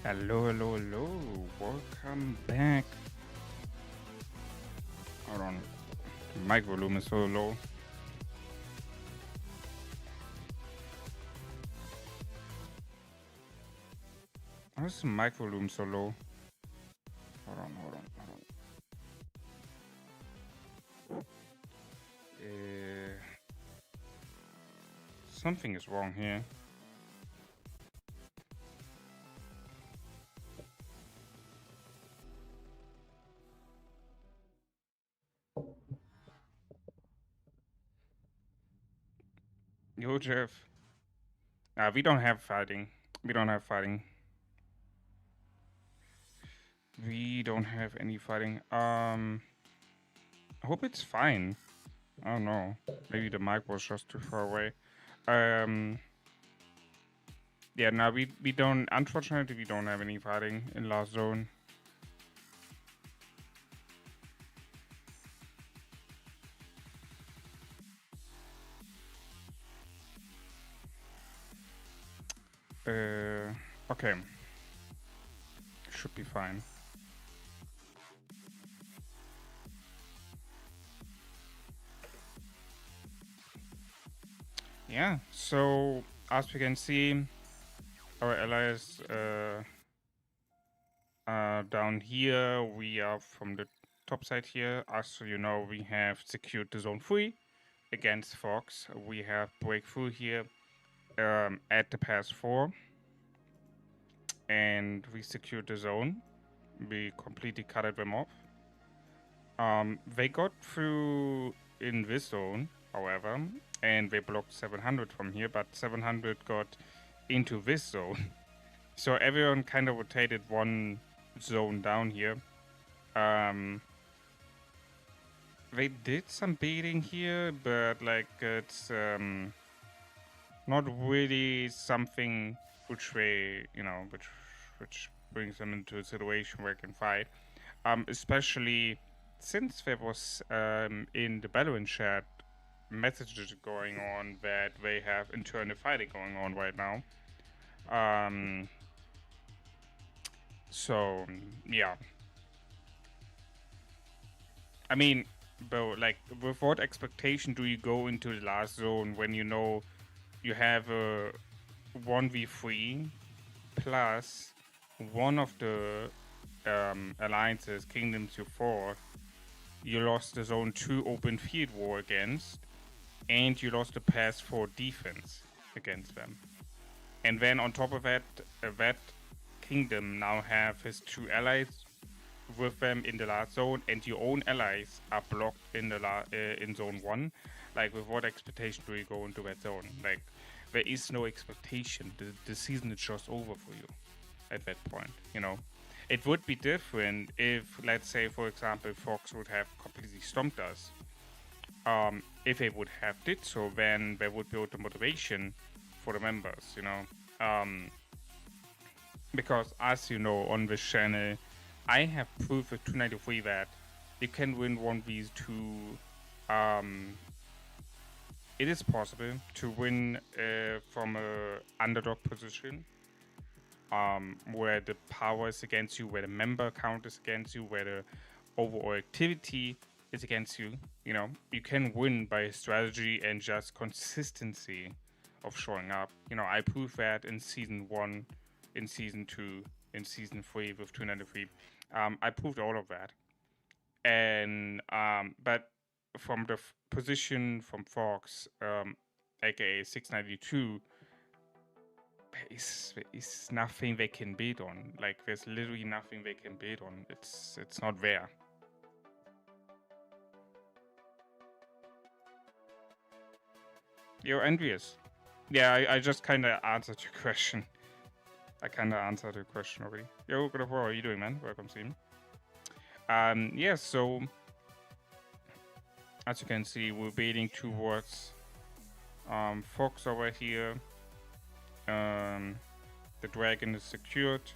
Hello, hello, hello. Welcome back. Hold on. Mic volume is so low. Why is the mic volume so low? Hold on. Something is wrong here. Yo, Jeff. We don't have fighting. We don't have any fighting. I hope it's fine. I don't know. Maybe the mic was just too far away. Yeah, no, we don't. Unfortunately, we don't have any fighting in last zone. Okay. Should be fine. Yeah, so as we can see, our allies are down here. We are from the top side here. As you know, we have secured the zone 3 against Fox. We have breakthrough here at the pass 4. And we secured the zone. We completely cut them off. They got through in this zone, however, and they blocked 700 from here, but 700 got into this zone. So everyone kind of rotated one zone down here. They did some baiting here, but like it's not really something which they, which brings them into a situation where they can fight. Especially since there was in the Valorant chat messages going on that they have internal fighting going on right now. So yeah, I mean, bro, like with what expectation do you go into the last zone when you know you have a 1v3 plus one of the alliances, Kingdoms you fought, you lost the zone 2 open field war against, and you lost the pass 4 defense against them. And then on top of that, that kingdom now have his 2 allies with them in the last zone, and your own allies are blocked in the in zone 1. Like, with what expectation do you go into that zone? Like, there is no expectation. The season is just over for you at that point, you know? It would be different if, let's say, for example, Fox would have completely stomped us. If they would have did so, then there would be the motivation for the members, you know? Because as you know, on this channel, I have proved with 293 that you can win 1v2. It is possible to win from a underdog position, where the power is against you, where the member count is against you, where the overall activity is against you. You know, you can win by strategy and just consistency of showing up. You know, I proved that in season 1, in season 2, in season 3 with 293. I proved all of that. And but from the position from Fox, aka 692, there is nothing they can beat on. Like, there's literally nothing they can beat on. It's not there. You're envious. Yeah, I just kind of answered your question. Already. Yo, good. How are you doing, man? Welcome, Steven. Yeah, so as you can see, we're baiting towards Fox over here. The dragon is secured,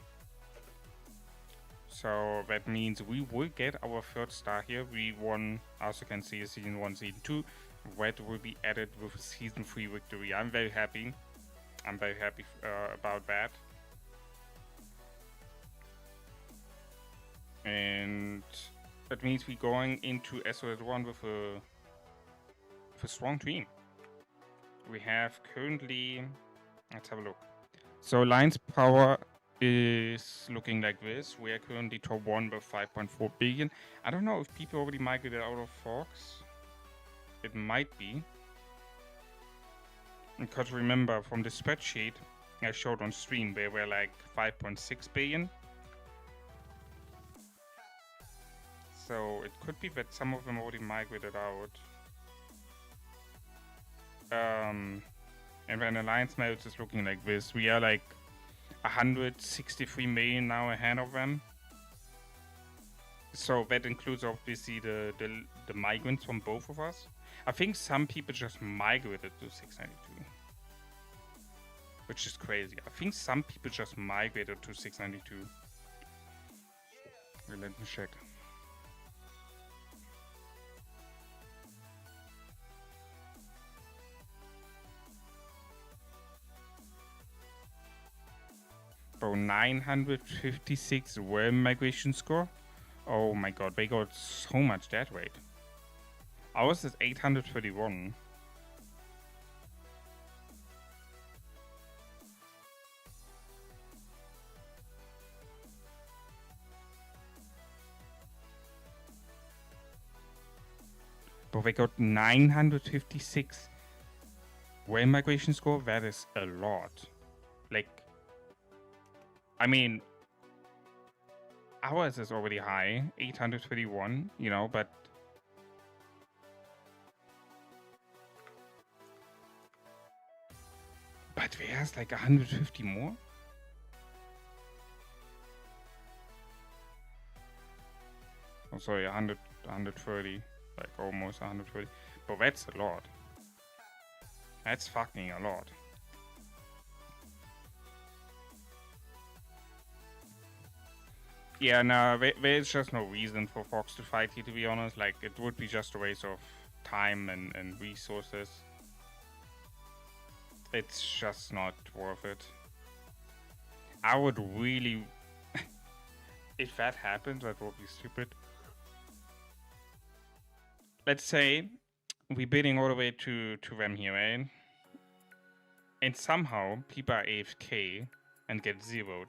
so that means we will get our 3rd star here. We won, as you can see, season 1, season 2. That will be added with a season 3 victory. I'm very happy. About that. And that means we're going into SOS1 with a strong team. We have currently, let's have a look. So Alliance power is looking like this. We are currently top 1 with 5.4 billion. I don't know if people already migrated out of Fox. It might be. Because remember, from the spreadsheet I showed on stream, they were like 5.6 billion. So it could be that some of them already migrated out. And then Alliance Melts is looking like this. We are like 163 million now ahead of them. So that includes obviously the migrants from both of us. I think some people just migrated to 692. Which is crazy. I think some people just migrated to 692. Let me check. Bro, 956 realm migration score. Oh my god, they got so much death rate. Ours is 831. But they got 956 realm migration score. That is a lot. Like, I mean, ours is already high, 831, you know, but theirs like 150 more? Oh, sorry, 130, like almost 130. But that's a lot. That's fucking a lot. Yeah, no, there's just no reason for Fox to fight here, to be honest. Like, it would be just a waste of time and resources. It's just not worth it. I would really... if that happens, that would be stupid. Let's say we're bidding all the way to them here, right? And somehow people are AFK and get zeroed.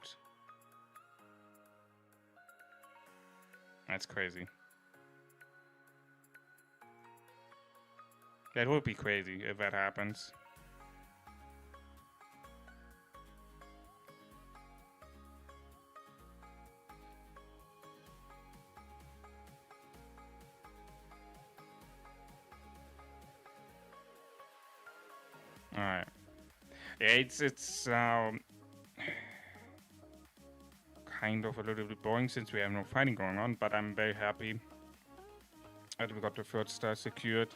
That's crazy. That would be crazy if that happens. Alright. Yeah, it's kind of a little bit boring since we have no fighting going on, but I'm very happy that we got the third star secured.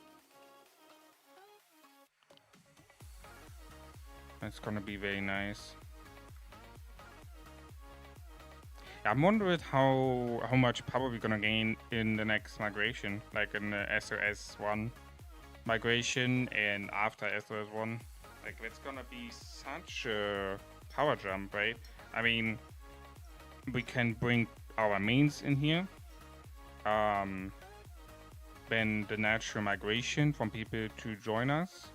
That's gonna be very nice. I'm wondering how much power we're gonna gain in the next migration, like in the SOS1 migration and after SOS1. Like, it's gonna be such a power jump, right? I mean, we can bring our mains in here. Then the natural migration from people to join us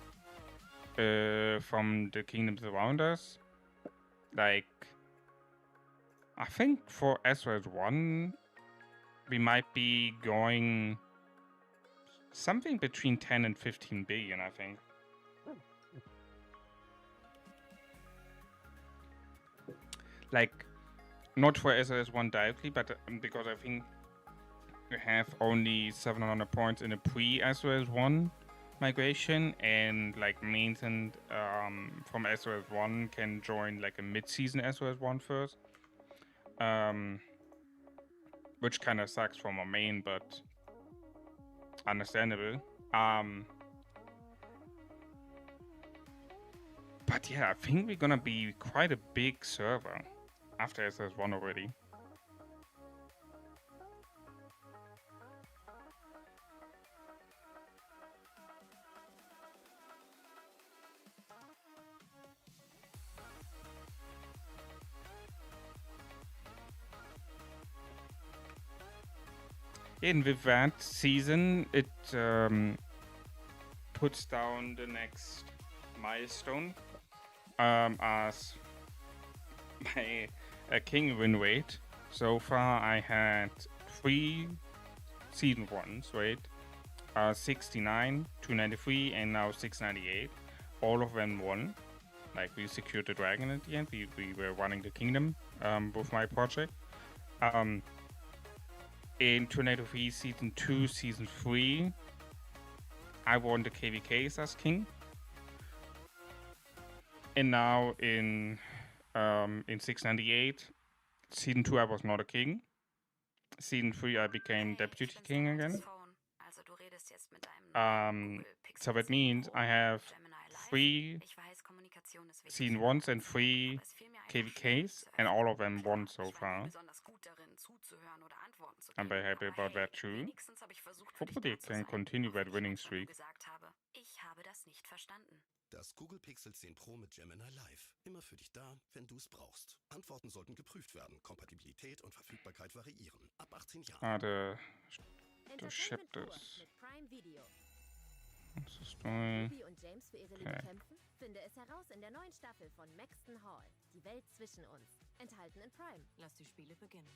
from the kingdoms around us. Like, I think for SOS1, we might be going something between 10 and 15 billion, I think. Like, not for SOS1 directly, but because I think you have only 700 points in a pre-SOS1 migration, and like maintenance from SOS1 can join like a mid-season SOS1 first. Which kind of sucks for my main, but understandable. But yeah, I think we're gonna be quite a big server after SOS1 already. And with that season, it puts down the next milestone as my king win rate. So far, I had 3 season 1s, right? 69, 293, and now 698. All of them won. Like, we secured the dragon at the end. We were running the kingdom with my project. In 293 season 2, season 3, I won the KVKs as king. And now in 698, season 2 I was not a king. Season 3 I became deputy king again. So that means I have 3 season 1s and 3 KVKs, and all of them won so far. I'm very happy about that too. Hopefully I can continue that winning streak. Das Google Pixel 10 Pro mit Gemini Live. Immer für dich da, wenn du es brauchst. Antworten sollten geprüft werden. Kompatibilität und Verfügbarkeit variieren. Ab 18 Jahren. The ship this. What's the story? Ruby und James für ihre Liebe kämpfen? Finde es heraus in der neuen Staffel von Maxton Hall. Die Welt zwischen uns. Enthalten in Prime. Lass die Spiele beginnen.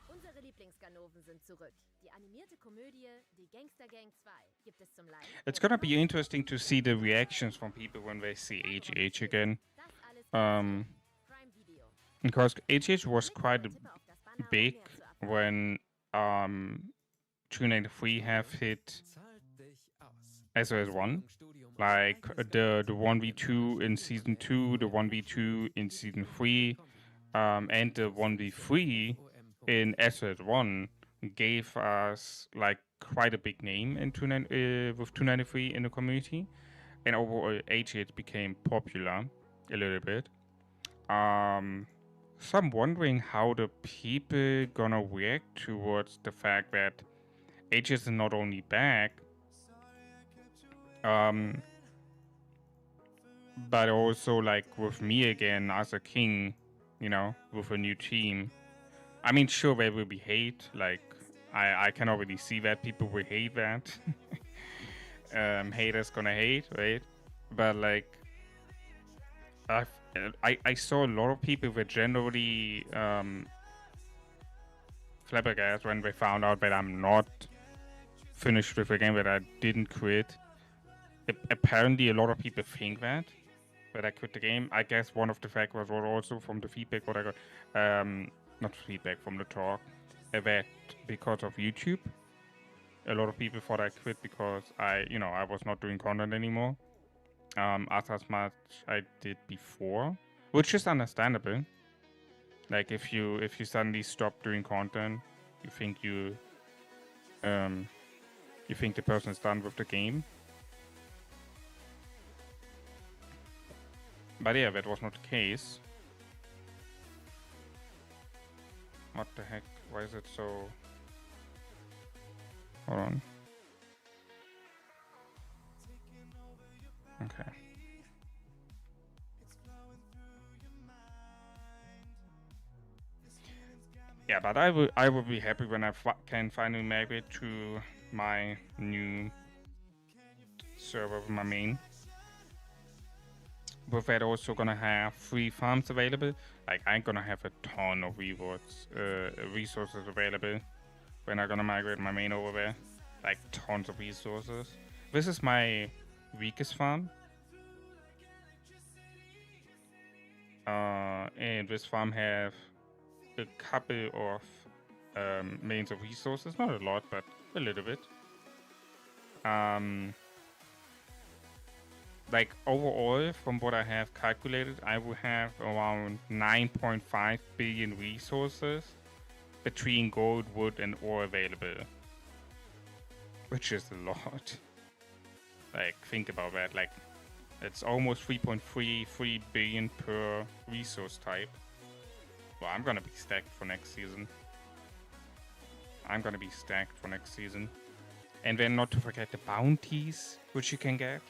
Unsere Lieblingsganoven sind zurück. Die animierte Komödie Die Gangster Gang 2 gibt es zum Live. It's gonna be interesting to see the reactions from people when they see HH again. Because HH was quite big when 293 have hit SOS1. Like the 1v2 in season 2, the 1v2 in season 3, and the 1v3 in SOS1 gave us like quite a big name in with 293 in the community, and overall HH became popular a little bit. So I'm wondering how the people gonna react towards the fact that HH is not only back, but also like with me again as a king, you know, with a new team. I mean, sure, there will be hate. Like, I can already see that people will hate that. Haters gonna hate, right? But like, I saw a lot of people were generally flabbergasted when they found out that I'm not finished with the game, that I didn't quit. Apparently, a lot of people think that I quit the game. I guess one of the factors was also from the feedback what I got, not feedback, from the talk, that because of YouTube, a lot of people thought I quit because I was not doing content anymore, as much I did before, which is understandable. Like if you suddenly stop doing content, you think the person is done with the game. But yeah, that was not the case. What the heck? Why is it so... Hold on. Okay. Yeah, but I will be happy when I can finally migrate to my new server with my main. With that, also gonna have 3 farms available. Like, I'm gonna have a ton of rewards, resources available when I'm gonna migrate my main over there. Like, tons of resources. This is my weakest farm. And this farm have a couple of mains of resources. Not a lot, but a little bit. Like, overall, from what I have calculated, I will have around 9.5 billion resources between gold, wood, and ore available. Which is a lot. Like, think about that. Like, it's almost 3.33 billion per resource type. Well, I'm gonna be stacked for next season. And then not to forget the bounties, which you can get.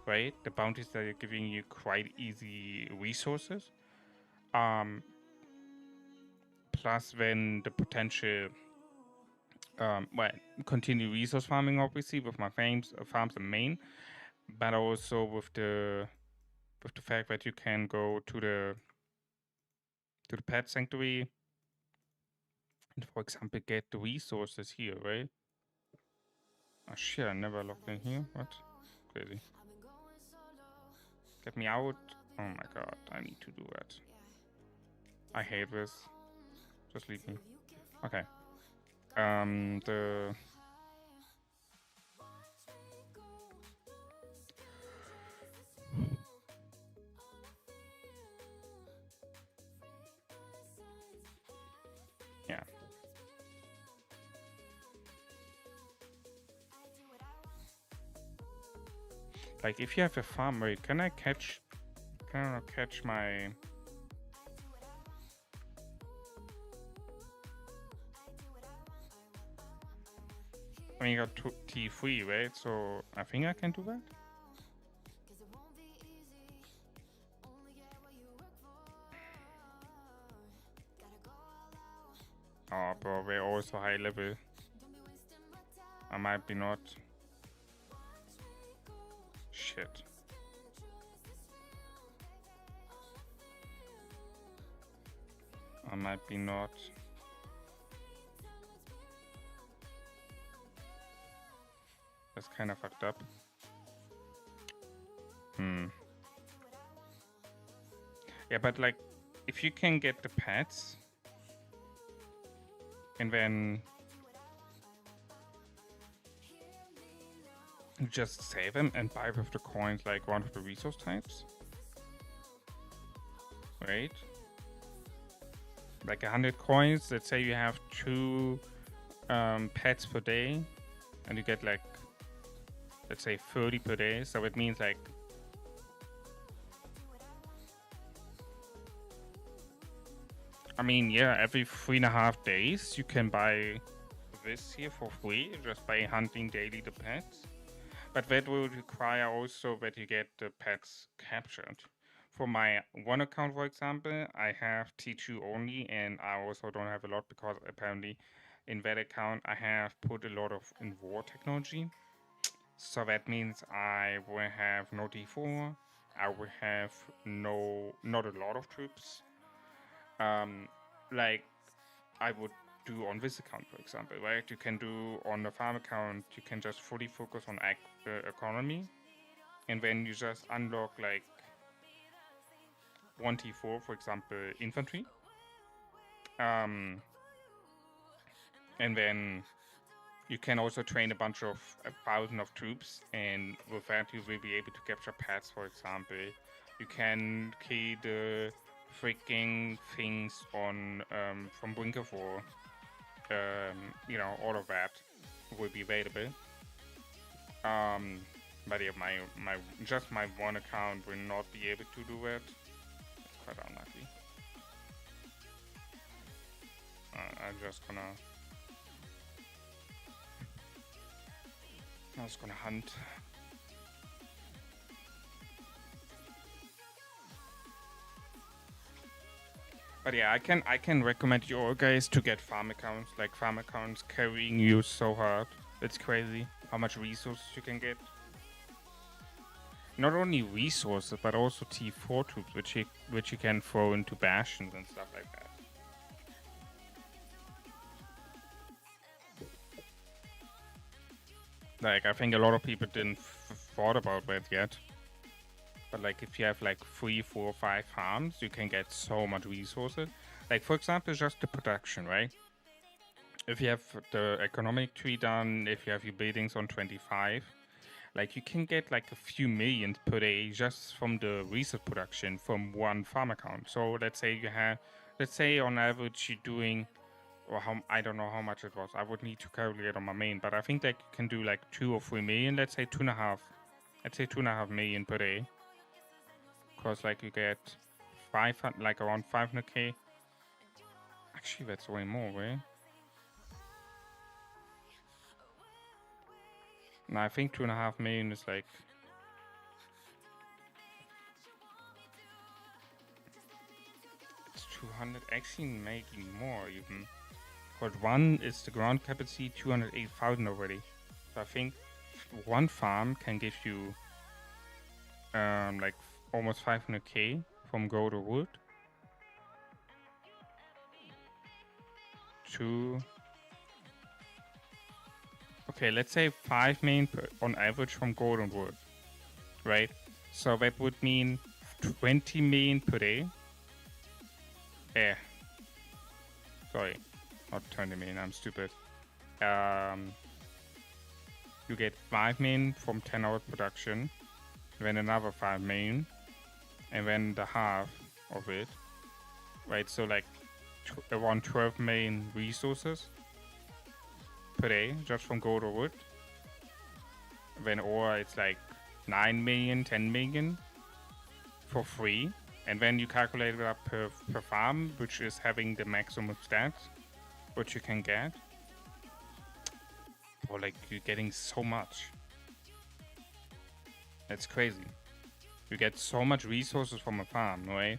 Right? The bounties that are giving you quite easy resources. Plus then the potential well, continue resource farming obviously with my farms in main, but also with the fact that you can go to the pet sanctuary and, for example, get the resources here, right? Oh shit, I never logged in here. What? Crazy. Get me out. Oh my god, I need to do that. I hate this. Just leave me. Okay. The yeah. Like if you have a farm, wait, can I catch my I mean, you got T3, right? So I think I can do that. Oh, bro, we're also high level. I might be not. Shit. I might be not. That's kind of fucked up. Yeah, but like, if you can get the pets, and then you just save them and buy with the coins like one of the resource types, right? Like 100 coins. Let's say you have 2 pets per day, and you get like, let's say 30 per day. So it means like, I mean, yeah, every 3.5 days you can buy this here for free just by hunting daily the pets. But that will require also that you get the pets captured. For my one account, for example, I have T2 only, and I also don't have a lot because apparently in that account I have put a lot of in war technology. So that means I will have no D4, I will have not a lot of troops. Like I would do on this account, for example, right? You can do on the farm account, you can just fully focus on economy, and then you just unlock like 1 T4, for example, infantry. And then you can also train a bunch of 1,000 of troops, and with that you will be able to capture pets, for example. You can key the freaking things on from Brink of War. You know, all of that will be available. But yeah, my one account will not be able to do it. It's quite unlucky. I'm just gonna hunt. But yeah, I can recommend you all guys to get farm accounts. Like farm accounts carrying you so hard. It's crazy how much resources you can get. Not only resources, but also T4 troops, which you can throw into bastions and stuff like that. Like, I think a lot of people didn't thought about that yet. But like, if you have like 3, 4, 5 farms, you can get so much resources. Like, for example, just the production, right? If you have the economic tree done, if you have your buildings on 25, like you can get like a few millions per day just from the resource production from one farm account. So let's say on average you're doing, or I don't know how much it was. I would need to calculate on my main, but I think that you can do like 2 or 3 million. Let's say 2.5. Let's say 2.5 million per day. Because like you get 500, like around 500k. Actually, that's way more, right? No, I think 2.5 million is like. It's 200, actually maybe more even. But 1 is the ground capacity 208,000 already. So I think one farm can give you like almost 500k from gold or wood. 2. Okay, let's say 5 main on average from gold and wood, right? So that would mean 20 main per day. Sorry, not 20 main, I'm stupid. You get 5 main from 10 hours production, then another 5 main, and then the half of it, right? So like around 12 main resources per day just from gold or wood. Then ore, it's like 9 million, 10 million for free. And then you calculate it up per farm, which is having the maximum stats, which you can get. Or like you're getting so much. That's crazy. You get so much resources from a farm, right?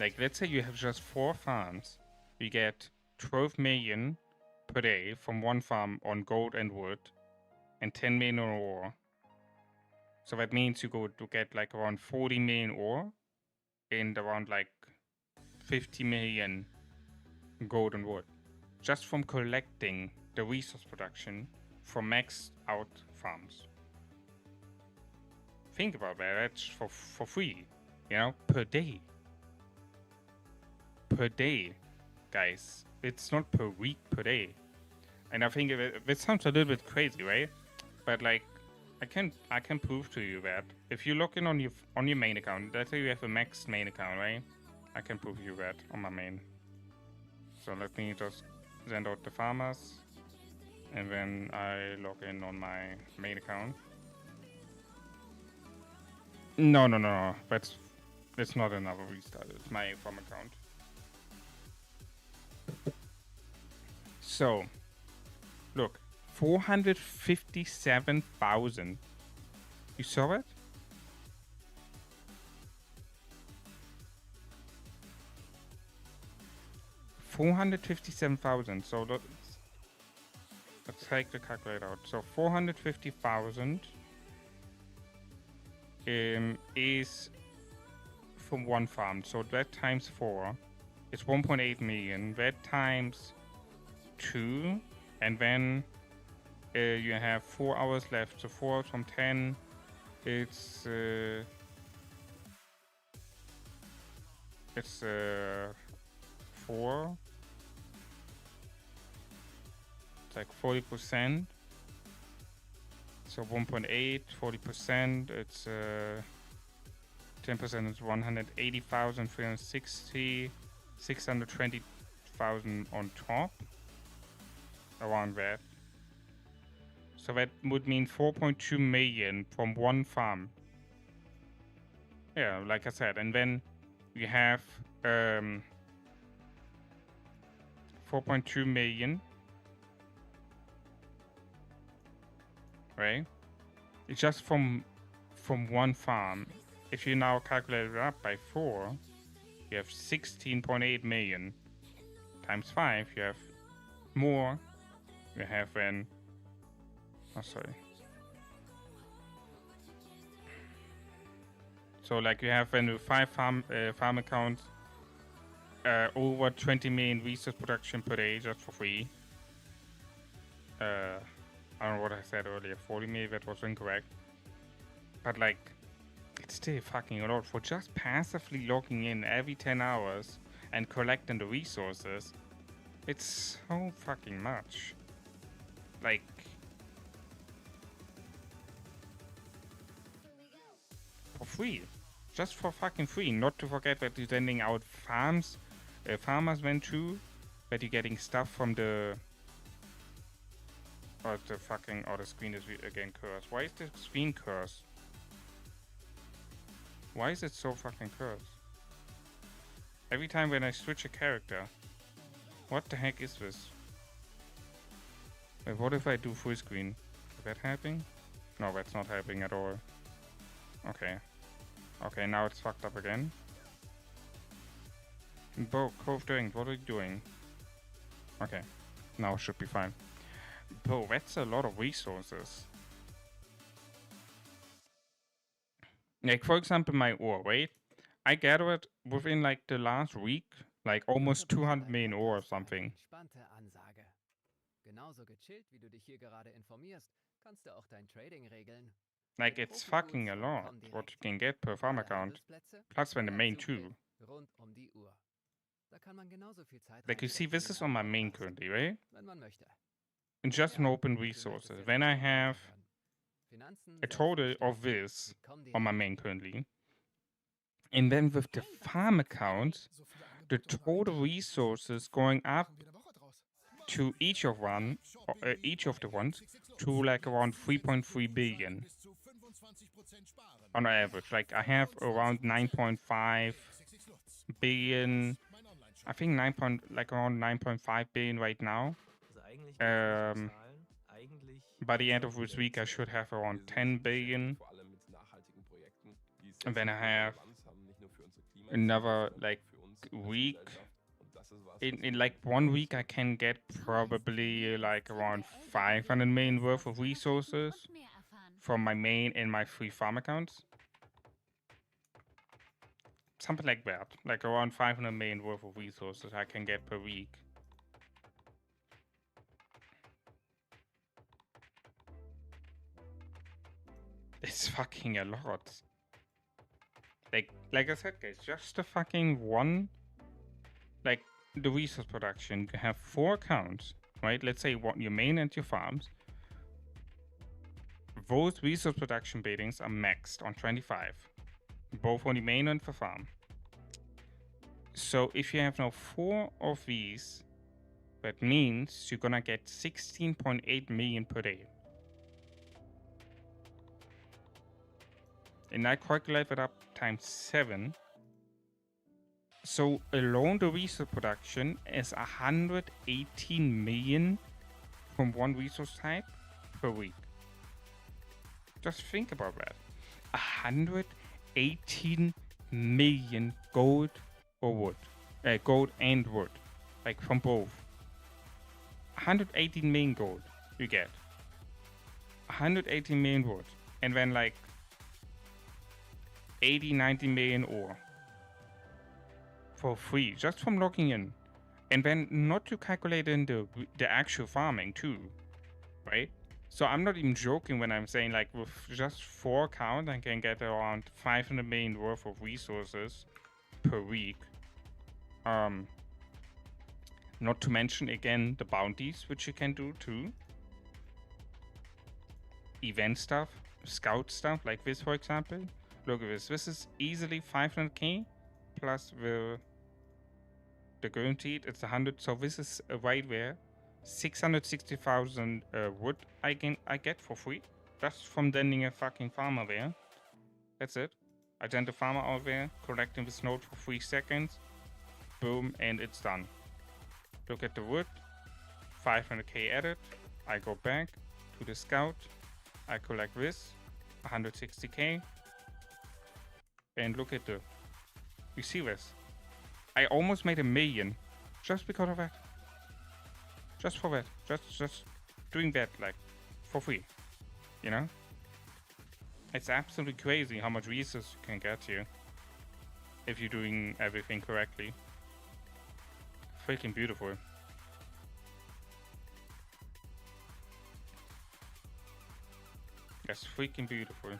Like let's say you have just 4 farms. You get 12 million per day from one farm on gold and wood, and 10 million on ore. So that means you go to get like around 40 million ore and around like 50 million gold and wood. Just from collecting the resource production from maxed out farms. Think about that, that's for free, you know, per day. Per day, guys. It's not per week, per day. And I think it sounds a little bit crazy, right? But like, I can prove to you that if you log in on your main account, let's say you have a maxed main account, right? I can prove you that on my main. So let me just send out the farmers, and then I log in on my main account. No. That's not another restart. It's my farm account. So, look, 457,000. You saw it? $457,000. So let's take the calculator out. So 450,000 is from one farm. So that times 4 is 1.8 million. That times 2, and then you have 4 hours left. So 4 hours from 10, it's 4. It's like 40%. So 1.8, 40%. It's 10% is 180,000, 360, 620,000 on top. Around that. So that would mean 4.2 million from one farm. Yeah, like I said, and then we have 4.2 million, right? It's just from one farm. If you now calculate it up by 4, you have 16.8 million times 5. You have more. You have then. Oh, sorry. So like you have when 5 farm accounts, over 20 million resource production per day just for free. I don't know what I said earlier, 40 million, that was incorrect. But like, it's still fucking a lot for just passively logging in every 10 hours and collecting the resources. It's so fucking much. Like, for free. Just for fucking free. Not to forget that you're sending out farms, farmers went through, that you're getting stuff from the... Oh, the screen is again cursed. Why is the screen cursed? Why is it so fucking cursed? Every time when I switch a character. What the heck is this? Wait, what if I do full screen? Is that happening? No, that's not happening at all. Okay. Okay, now it's fucked up again. Bro, Cove doing, what are you doing? Okay, now it should be fine. Bro, that's a lot of resources. Like, for example, my ore, right? I gathered within like the last week, like almost 200 million ore or something. Genauso gechillt, wie du dich hier gerade informierst, kannst du auch dein Trading regeln. Like, it's fucking a lot what you can get per farm account. Plus when the main too. Rund die Uhr. Da kann man genauso viel Zeit like, you see, this is on my main currently, right? And just an open resources. Then I have a total of this on my main currently. And then with the farm account, the total resources going up to each of the ones to like around 3.3 billion on average. Like I have around 9.5 billion. I think around 9.5 billion right now. By the end of this week, I should have around 10 billion. And then I have another like week. In like 1 week, I can get probably like around 500 million worth of resources from my main and my free farm accounts. Something like that. Like around 500 million worth of resources I can get per week. It's fucking a lot. Like I said, guys, just the fucking one, like the resource production. You have 4 accounts, right? Let's say your main and your farms. Those resource production buildings are maxed on 25, both on the main and for farm. So if you have now 4 of these, that means you're gonna get 16.8 million per day. And I calculate that up times 7. So alone the resource production is 118 million from one resource type per week. Just think about that. 118 million gold or wood. Gold and wood. Like from both. 118 million gold you get. 118 million wood. And then like 90 million ore. For free, just from logging in. And then not to calculate in the actual farming too. Right? So I'm not even joking when I'm saying like with just 4 accounts I can get around 500 million worth of resources per week. Not to mention again the bounties which you can do too. Event stuff, scout stuff like this for example. Look at this. This is easily 500k plus the guaranteed. It's 100. So this is right there. 660,000 wood I get for free. Just from sending a fucking farmer there. That's it. I send a farmer out there, collecting this node for 3 seconds. Boom, and it's done. Look at the wood. 500k added. I go back to the scout. I collect this. 160k. And look at you see this? I almost made 1 million just because of that. Just for that. Just doing that like for free. You know? It's absolutely crazy how much resources you can get here. If you're doing everything correctly. Freaking beautiful. That's freaking beautiful.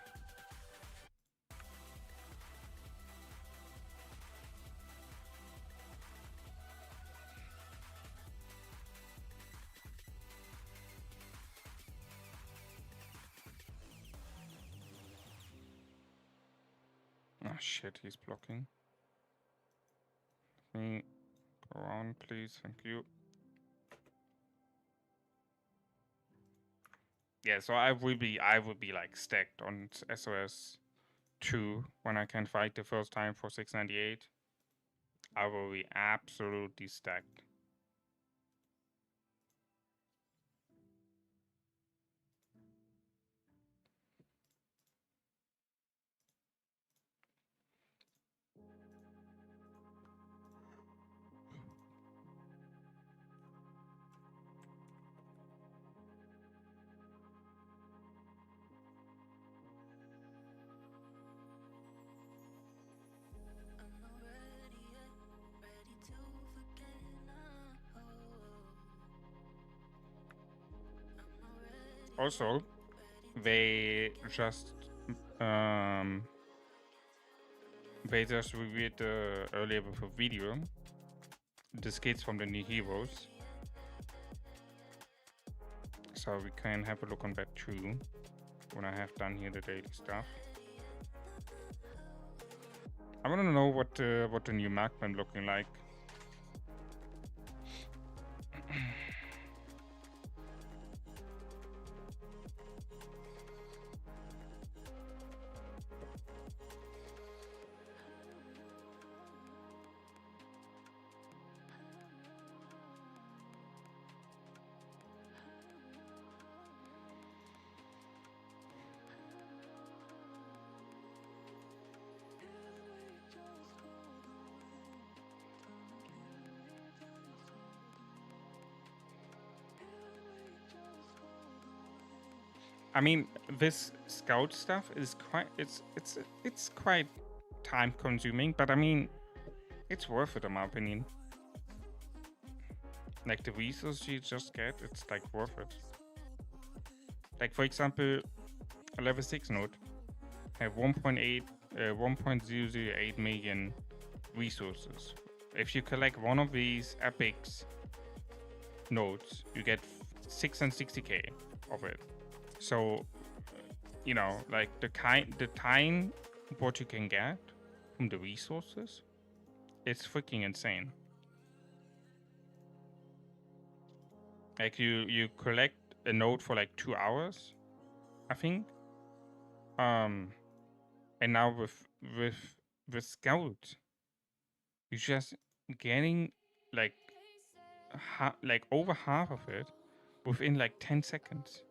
Oh shit, he's blocking. Let me go on, please. Thank you. Yeah, so I will be like stacked on SOS 2 when I can fight the first time for 698. I will be absolutely stacked. Also, they just reviewed earlier with a video the skits from the new heroes, so we can have a look on that too when I have done here the daily stuff. I want to know what the new Markman looking like. I mean, this scout stuff is quite it's quite time consuming, but I mean, it's worth it in my opinion. Like the resources you just get, it's like worth it. Like for example, a level 6 node have 1.008 million resources. If you collect one of these epics nodes, you get 660k of it. So, you know, like the time what you can get from the resources, it's freaking insane. Like you collect a node for like 2 hours, I think. And now with Scout, you're just getting like over half of it within like 10 seconds.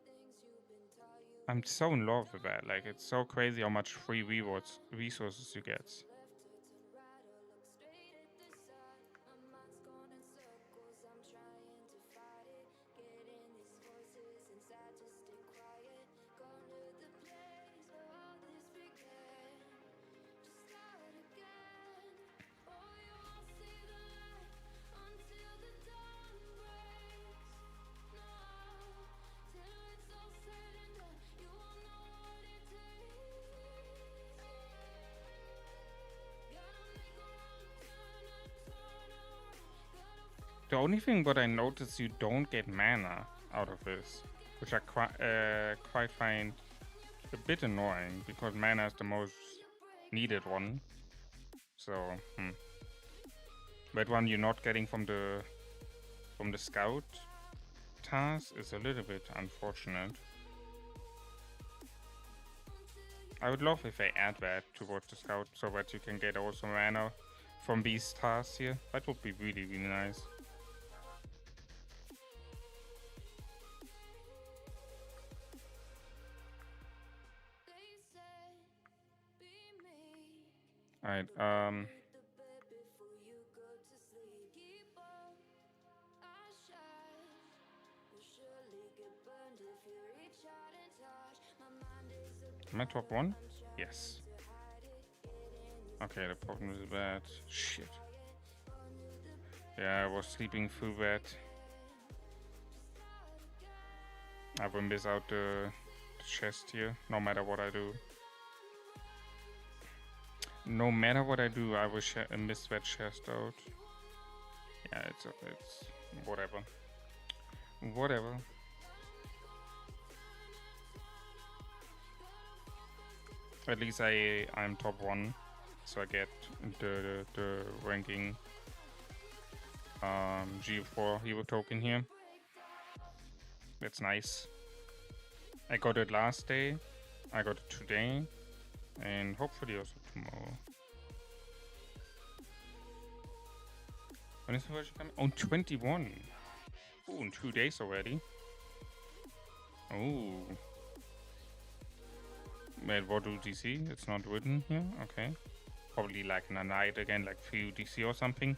I'm so in love with that. Like, it's so crazy how much free resources you get. The only thing what I noticed, you don't get mana out of this, which I quite find a bit annoying, because mana is the most needed one. So, that one you're not getting from the scout task is a little bit unfortunate. I would love if they add that towards the scout, so that you can get also mana from these tasks here. That would be really, really nice. Alright, am I top 1? Yes. Okay, the problem is bad. Shit. Yeah, I was sleeping through that. I will miss out the chest here, no matter what I do. No matter what I do, I will miss that chest out. Yeah, it's whatever. Whatever. At least I'm top 1, so I get the ranking G4 hero token here. That's nice. I got it last day, I got it today, and hopefully also tomorrow. When is the version coming? On 21. Oh, in 2 days already. Oh. Wait, what do DC? It's not written here? Okay. Probably like in a night again, like few DC or something.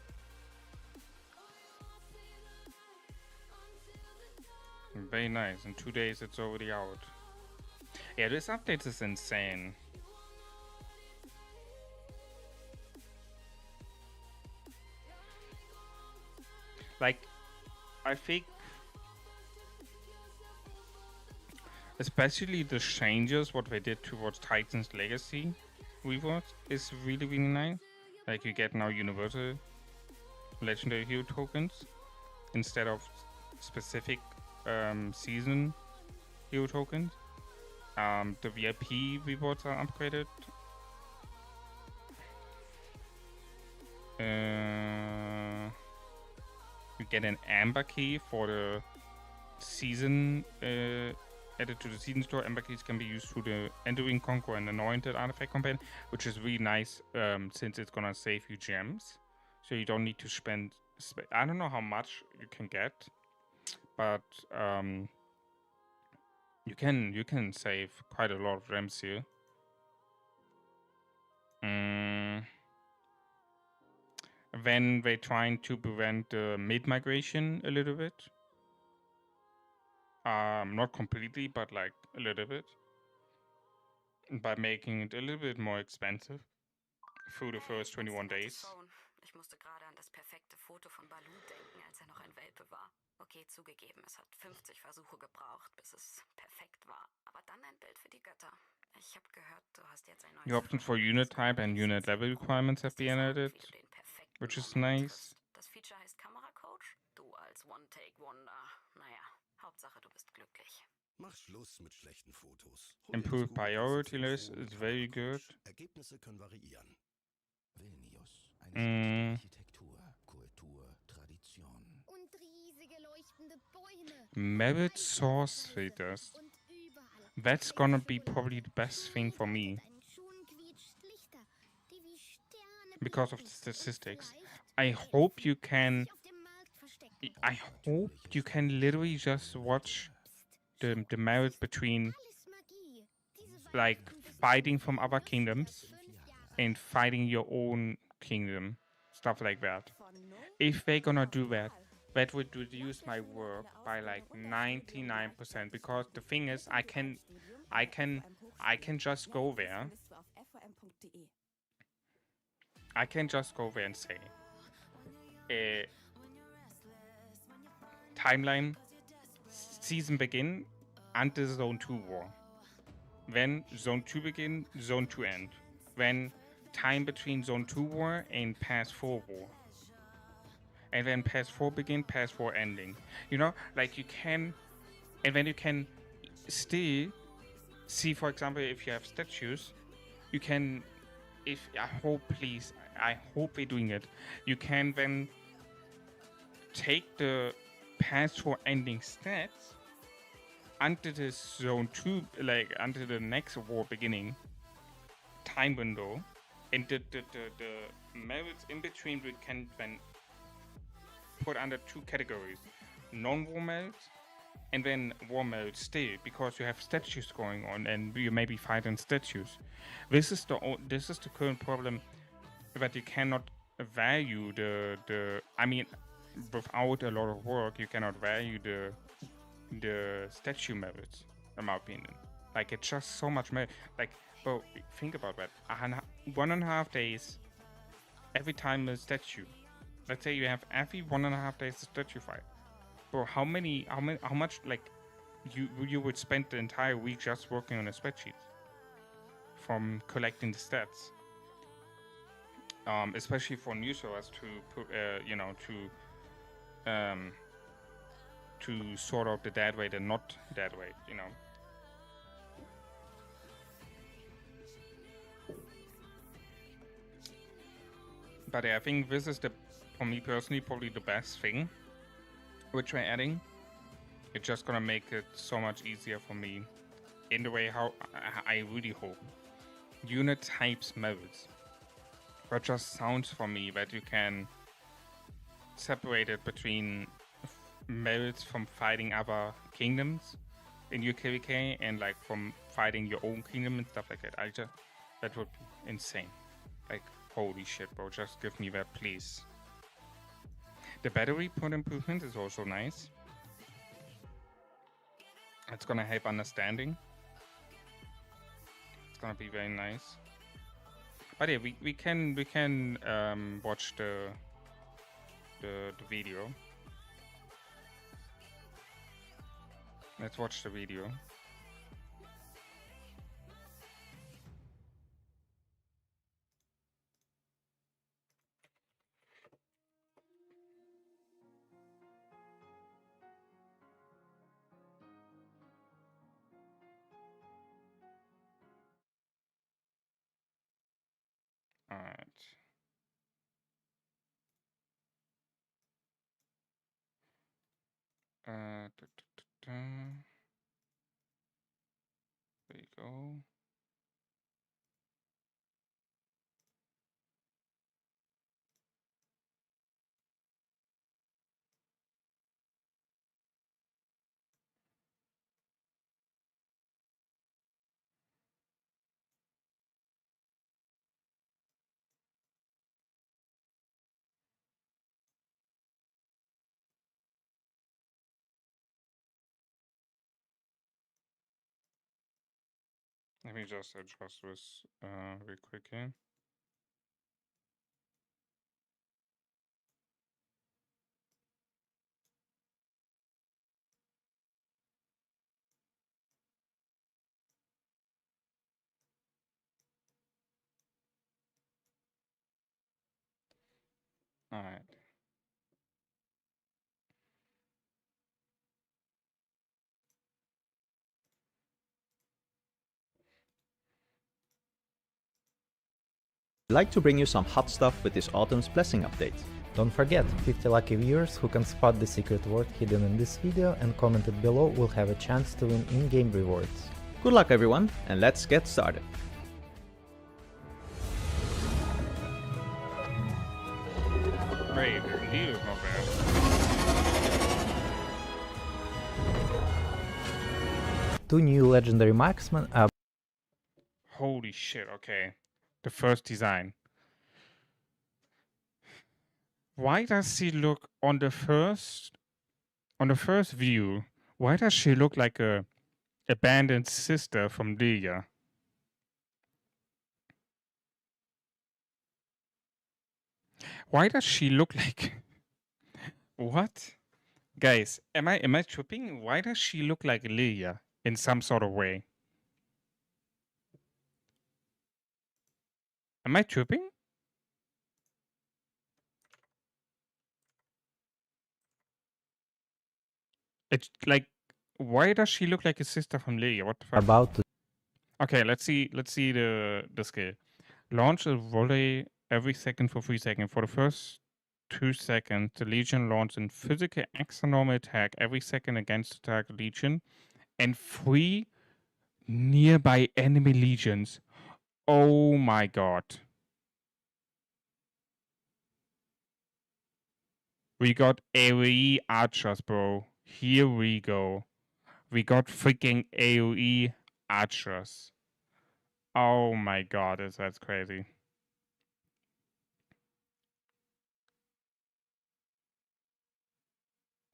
Very nice. In 2 days it's already out. Yeah, this update is insane. Like, I think especially the changes what they did towards Titan's Legacy rewards is really nice. Like you get now universal legendary hero tokens instead of specific season hero tokens. The VIP rewards are upgraded. You get an amber key for the season added to the season store. Amber keys can be used through the Entering Conquer and Anointed artifact campaign, which is really nice since it's gonna save you gems. So you don't need to spend. I don't know how much you can get, but you can save quite a lot of gems here. When they're trying to prevent mid migration a little bit. Not completely, but like a little bit. By making it a little bit more expensive through the first 21 days. Ich musste gerade an das perfekte Foto von Balu denken, als noch ein Welpe war. Okay, zugegeben, es hat 50 Versuche gebraucht, bis es perfekt war. Aber dann ein Bild für die Götter. Ich habe gehört, du hast jetzt ein neues. The options for unit type and unit level requirements have been added, which is nice. Das Feature heißt Kameracoach. Du als One-Take-Wonder. Naja, Hauptsache du bist glücklich. Mach Schluss mit schlechten Fotos. Improved priority list is very good. Ergebnisse können variieren. Vilnius, eine Architektur, Kultur, Tradition. Und riesige leuchtende Bäume. Merit source filters. That's gonna be probably the best thing for me. Because of the statistics. I hope you can literally just watch the merit between like fighting from other kingdoms and fighting your own kingdom, stuff like that. If they're gonna do that, that would reduce my work by like 99%, because the thing is I can just go there. I can just go there and say timeline season begin until Zone 2 war. When Zone 2 begin, Zone 2 end. When time between Zone 2 war and Pass 4 war. And then Pass 4 begin, Pass 4 ending. You know, like you can, and then you can still see, for example, if you have statues, you can, I hope they're doing it, you can then take the Pass 4 ending stats until the Zone 2, like until the next war beginning time window, and the merits in between we can then put under two categories: non-war merits and then war merits still, because you have statues going on and you maybe fighting statues. This is the current problem, that you cannot value the I mean, without a lot of work you cannot value the statue merits, in my opinion. Like, it's just so much merit. Like, bro, think about that. 1.5 days every time a statue. Let's say you have every 1.5 days a statue fight. Bro, how much like you would spend the entire week just working on a spreadsheet from collecting the stats. Especially for new servers to put, to sort out the dead weight and not dead weight, you know. But yeah, I think this is for me personally, probably the best thing which we're adding. It's just gonna make it so much easier for me in the way how I really hope. Unit types merits. But just sounds for me that you can separate it between merits from fighting other kingdoms in your KVK and like from fighting your own kingdom and stuff like that. That would be insane. Like, holy shit, bro, just give me that, please. The battery port improvement is also nice. It's gonna help understanding. It's gonna be very nice. But yeah, we can watch the video. Let's watch the video. There you go. Let me just adjust this real quick here. All right. I'd like to bring you some hot stuff with this autumn's blessing update. Don't forget, 50 lucky viewers who can spot the secret word hidden in this video and comment it below will have a chance to win in-game rewards. Good luck everyone, and let's get started. Great, the deal is not bad. Two new legendary marksmen are Holy shit, okay. The first design. Why does she look on the first view? Why does she look like a abandoned sister from Lilia? Why does she look like what? Guys, am I tripping? Why does she look like Lilia in some sort of way? Am I tripping? It's like, why does she look like a sister from Lilia? What the fuck? about to Okay, let's see the skill. Launch a volley every second for 3 seconds. For the first 2 seconds, the Legion launches a physical extra normal attack every second against the target Legion and 3 nearby enemy legions. Oh my god. We got AoE archers, bro. Here we go. We got freaking AoE archers. Oh my god, that's crazy.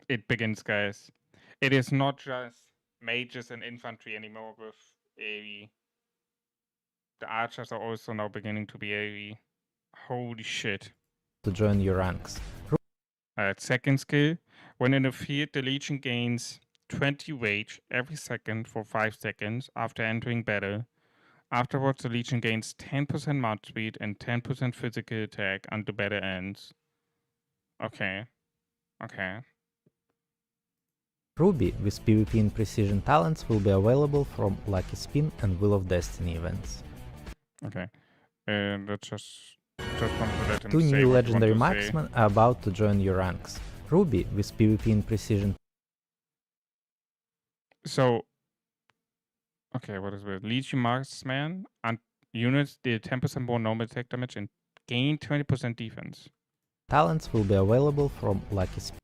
It begins, guys. It is not just mages and infantry anymore with AoE. The archers are also now beginning to be AoE. Holy shit. join your ranks. Alright, second skill. When in the field, the Legion gains 20 rage every second for 5 seconds after entering battle. Afterwards, the Legion gains 10% march speed and 10% physical attack until battle ends. Okay. Okay. Ruby with PvP and Precision talents will be available from Lucky Spin and Wheel of Destiny events. Okay. Let's just want to let him Two say new what he legendary want to say. marksmen are about to join your ranks. Ruby with PvP and Precision. So, okay, what is it? Legion Marksman and units deal 10% more normal attack damage and gain 20% defense. Talents will be available from Lucky Spin.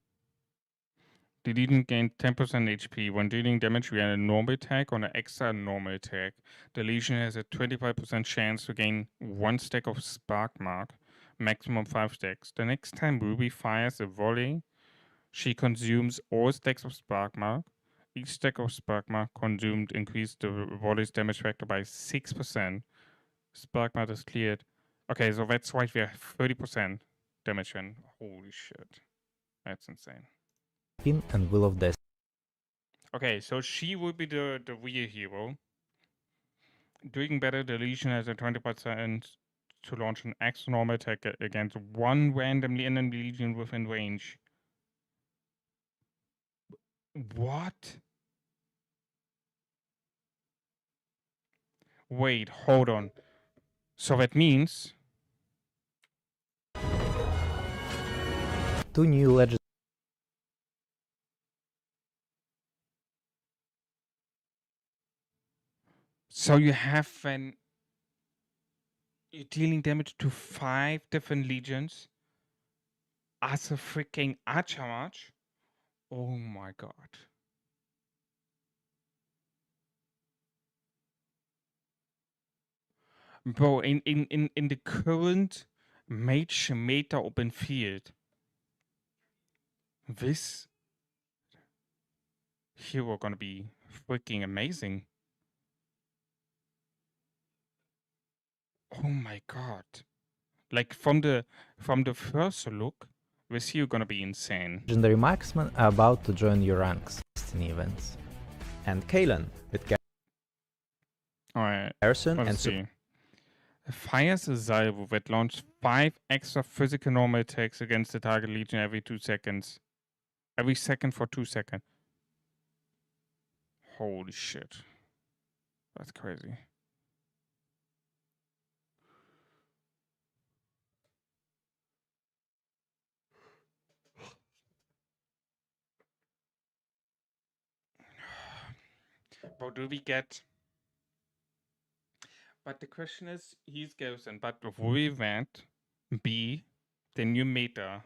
The Legion gains 10% HP. When dealing damage via a normal attack or an extra normal attack, the Legion has a 25% chance to gain 1 stack of Spark Mark, maximum 5 stacks. The next time Ruby fires a volley, she consumes all stacks of Spark Mark. Each stack of Spark Mark consumed increased the volley's damage factor by 6%. Spark Mark is cleared. Okay, so that's why we have 30% damage then. Holy shit. That's insane. Spin and Wheel of Destiny. Okay, so she will be the real hero. Doing better, the Legion has a 20% to launch an extra normal attack against one randomly enemy Legion within range. What? Wait, hold on. So that means Two new legendary So you have when you're dealing damage to 5 different legions as a freaking archer. Oh my god. Bro, in the current mage meta open field, this hero gonna be freaking amazing. Oh my god. Like from the first look, this hero gonna be insane. Legendary marksmen are about to join your ranks in events. And Kalen with Alright, Garrison let's and see. Fires a salvo that launches 5 extra physical normal attacks against the target legion every 2 seconds. Every second for 2 seconds. Holy shit. That's crazy. But do we get... But the question is, he's Garrison, but will that be the new meta?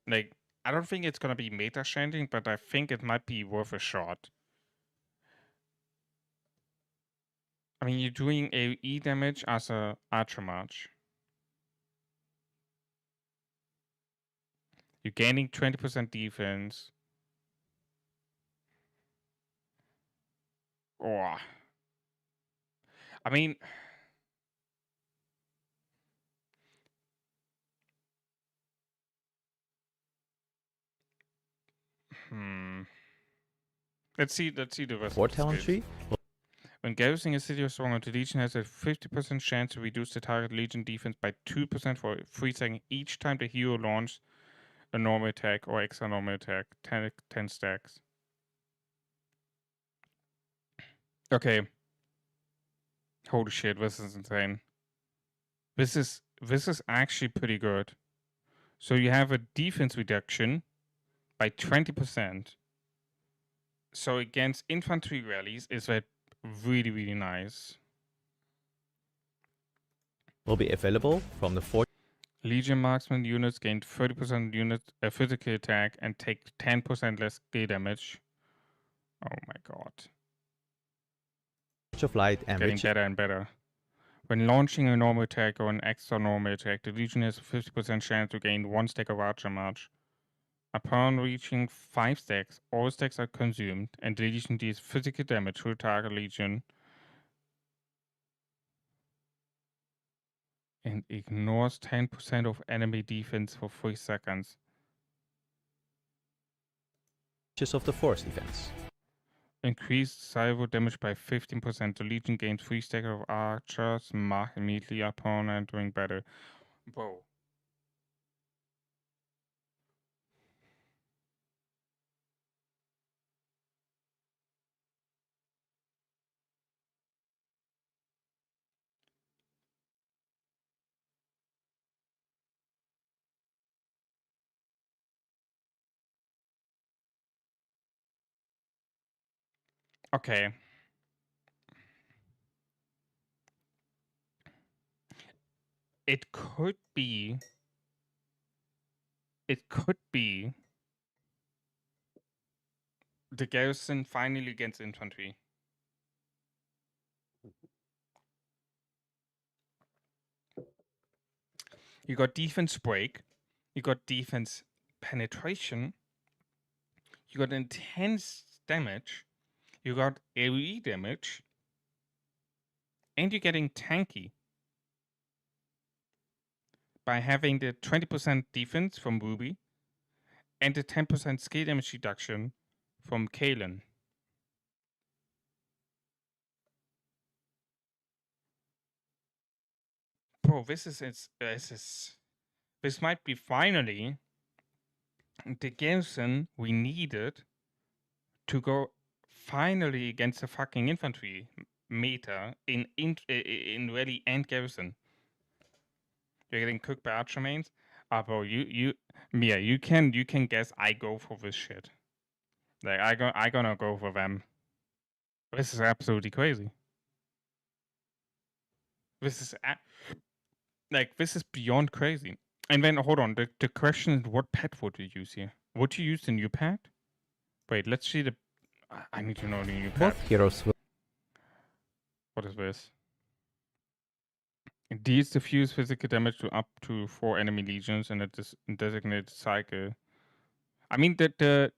Like, I don't think it's gonna be meta changing, but I think it might be worth a shot. I mean, you're doing AoE damage as a archer march. You're gaining 20% defense. Oh. I mean... Let's see the rest War of the talent skills. tree. When garrisoning a city or stronghold, the legion has a 50% chance to reduce the target legion defense by 2% for 3 seconds each time the hero launches a normal attack or extra normal attack. 10 stacks. Okay. Holy shit, this is insane. This is actually pretty good. So you have a defense reduction by 20%. So against infantry rallies is that really, really nice. Will be available from the 4th. Legion marksman units gain 30% unit physical attack and take 10% less skill damage. Oh my god. of Light and Getting Witch. better and better. When launching a normal attack or an extra normal attack, the Legion has a 50% chance to gain 1 stack of Archer March. Upon reaching 5 stacks, all stacks are consumed, and the Legion deals physical damage to the target Legion and ignores 10% of enemy defense for 3 seconds. Witches of the Forest events. Increased salvo damage by 15%. The Legion gains 3 stacks of Archers Mark immediately upon entering battle. Whoa. Okay. It could be the garrison finally against infantry. You got defense break, you got defense penetration, you got intense damage, you got AoE damage, and you're getting tanky by having the 20% defense from Ruby and the 10% skill damage reduction from Kalen. Bro, this might be finally the garrison we needed to go finally against the fucking infantry meta in rally and garrison. You're getting cooked by archer mains. Ah, bro, you can guess I go for this shit. Like I gonna go for them. This is absolutely crazy. This is like this is beyond crazy. And then hold on, the question is, what pet would you use here? Would you use the new pet? Wait, let's see the. I need to know the new pet. Both heroes will. What is this? It deals diffuse physical damage to up to 4 enemy legions in a designated cycle. I mean, the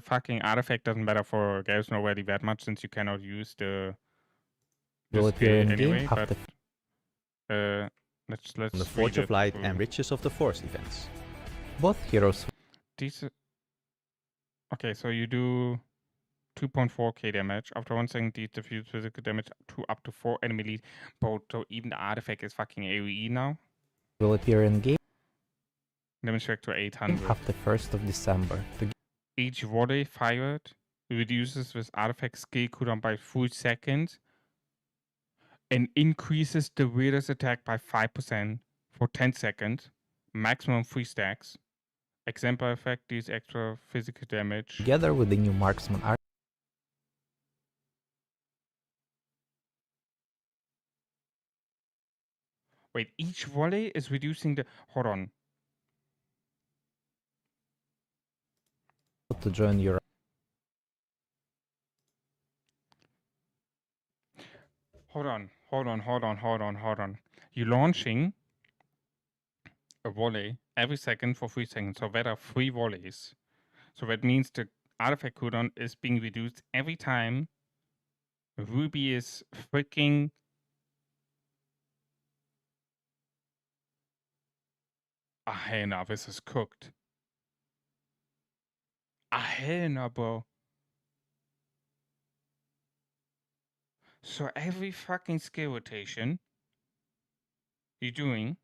fucking artifact doesn't matter for Garrus already that much since you cannot use the Will appear in anyway, game but let's The Forge read of Light it. and Riches of the Force events. Both heroes. These. Okay, so you do 2.4k damage. After 1 second, deals diffuse physical damage to up to 4 enemy lead. But so even the artifact is fucking AoE now. Will appear in game Damage factor 800. after 1st of December. Each volley fired reduces this artifact skill cooldown by 3 seconds and increases the wielder's attack by 5% for 10 seconds, maximum 3 stacks. Example effect deals extra physical damage. Together with the new marksman art. Wait, each volley is reducing the. Hold on. To join your. Hold on. You're launching a volley every second for 3 seconds. So that are 3 volleys. So that means the artifact cooldown is being reduced every time Ruby is freaking. Hell no, this is cooked. Hell no, bro. So every fucking skill rotation you're doing,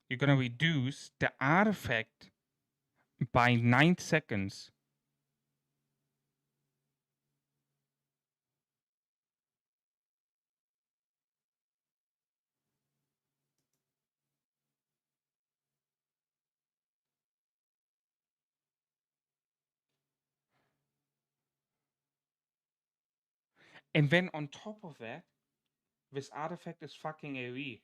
you're gonna reduce the artifact by 9 seconds. And then on top of that, this artifact is fucking AoE.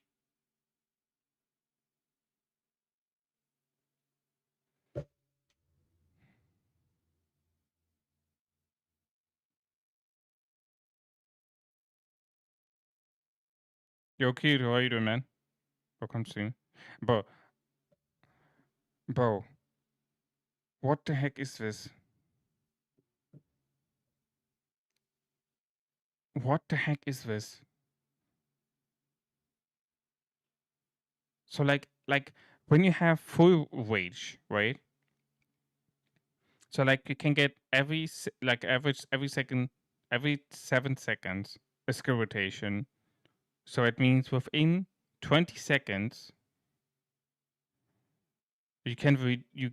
Yo, kid, how are you doing, man? Welcome soon. Bro, what the heck is this? What the heck is this? So like when you have full rage, right? So like you can get every average every 7 seconds a skill rotation. So it means within 20 seconds you can you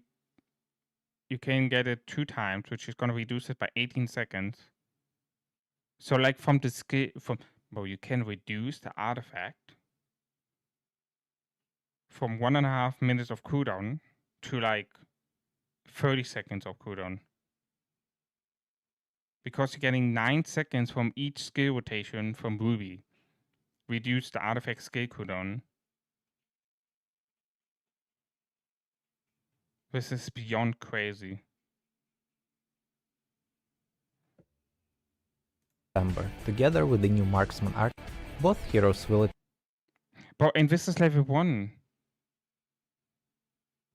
can get it 2 times, which is gonna reduce it by 18 seconds. So like from the skill you can reduce the artifact from 1.5 minutes of cooldown to like 30 seconds of cooldown. Because you're getting 9 seconds from each skill rotation from Ruby. Reduce the artifact skill cooldown. This is beyond crazy. Together with the new marksman art, both heroes will. But and this is level 1.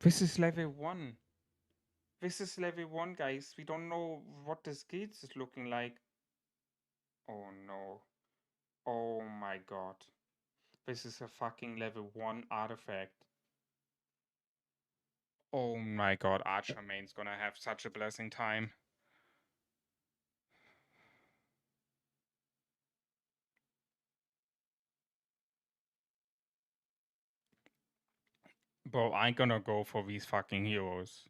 This is level 1. This is level 1, guys. We don't know what the skills is looking like. Oh no. Oh my god. This is a fucking level 1 artifact. Oh my god, Archer main's gonna have such a blessing time. Bro, I'm gonna go for these fucking heroes.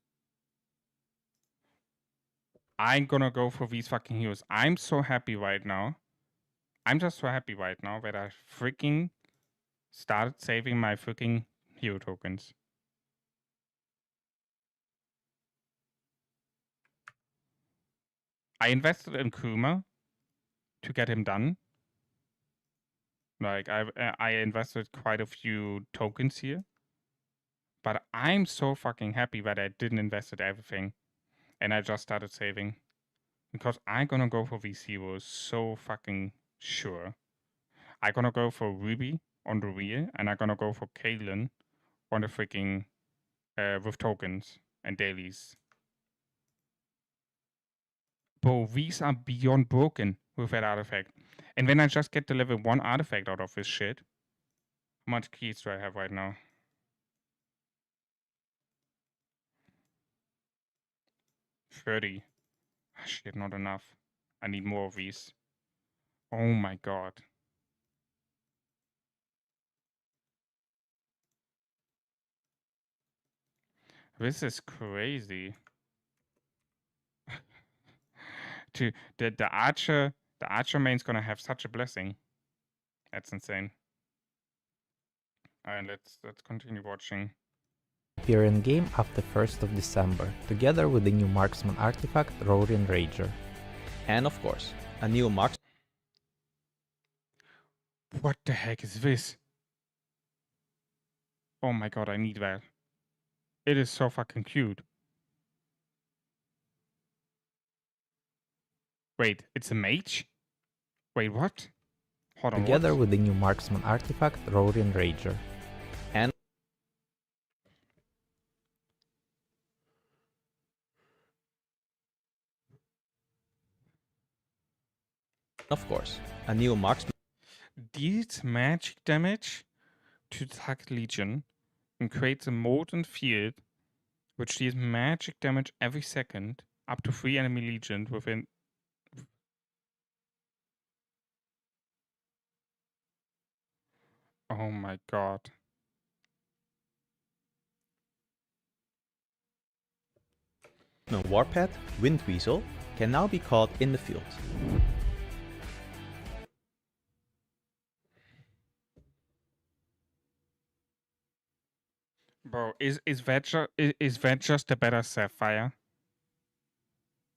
I'm gonna go for these fucking heroes. I'm so happy right now. I'm just so happy right now that I freaking started saving my freaking hero tokens. I invested in Kuma to get him done. Like I invested quite a few tokens here, but I'm so fucking happy that I didn't invest everything, and I just started saving, because I'm gonna go for these heroes so fucking sure. I'm gonna go for Ruby on the rear, and I'm gonna go for Kalen on the freaking with tokens and dailies. Bro, these are beyond broken with that artifact. And when I just get the level 1 artifact out of this shit, how much keys do I have right now? 30. Shit, not enough. I need more of these. Oh my god. This is crazy. The archer main's gonna have such a blessing. That's insane. Alright, let's continue watching. Appear in game after 1st of December, together with the new marksman artifact Roaring Rager. And of course, a new marksman. What the heck is this? Oh my god, I need that. It is so fucking cute. Wait, it's a mage? Wait, what? Hold on, Together what? with the new marksman artifact Roaring Rager. And of course, a new marksman. Deals magic damage to target legion and creates a molten field which deals magic damage every second up to 3 enemy legions within. Oh my god. Warpath, Wind Weasel, can now be caught in the field. Bro, is that just a better Sapphire?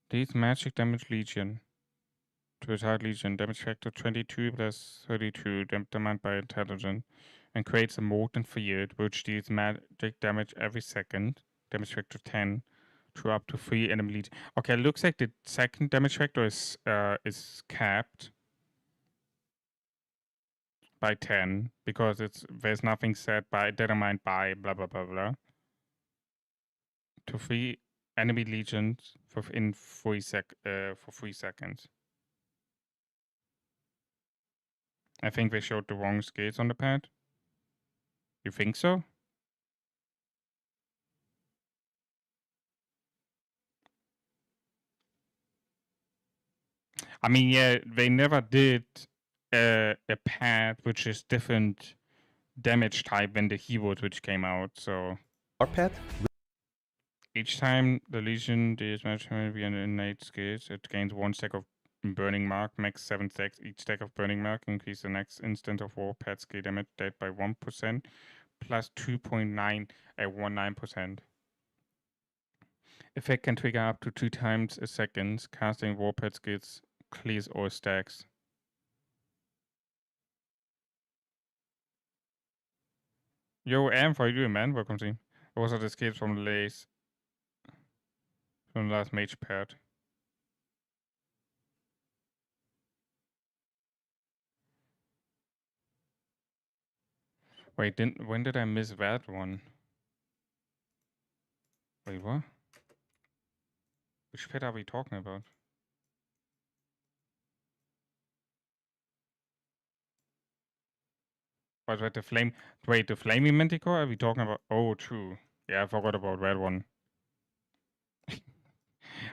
Deals magic damage legion. To a target legion, damage factor 22 plus 32, determined by intelligence, and creates a molten field which deals magic damage every second, damage factor 10, to up to 3 enemy legion. Okay, looks like the second damage factor is capped by 10 because there's nothing set by determined by blah blah blah blah. To 3 enemy legions within 3 seconds. I think they showed the wrong scales on the pad. You think so? I mean, yeah, they never did a pad which is different damage type than the heroes which came out, so... Warpath. Each time the Legion deals magic damage via innate skills, it gains 1 stack of Burning Mark, max 7 stacks. Each stack of Burning Mark increase the next instant of Warpath skill damage dealt by 1%, plus 2.9 at 19%. Effect can trigger up to 2 times a second. Casting Warpath skills clears all stacks. Yo, Am, how you doing, man? Welcome to you. Those are the skills from the last mage pad. Wait, when did I miss that one? Wait, what? Which pad are we talking about? Was that the flame? Wait, the flaming manticore? Are we talking about? Oh, true. Yeah, I forgot about that one.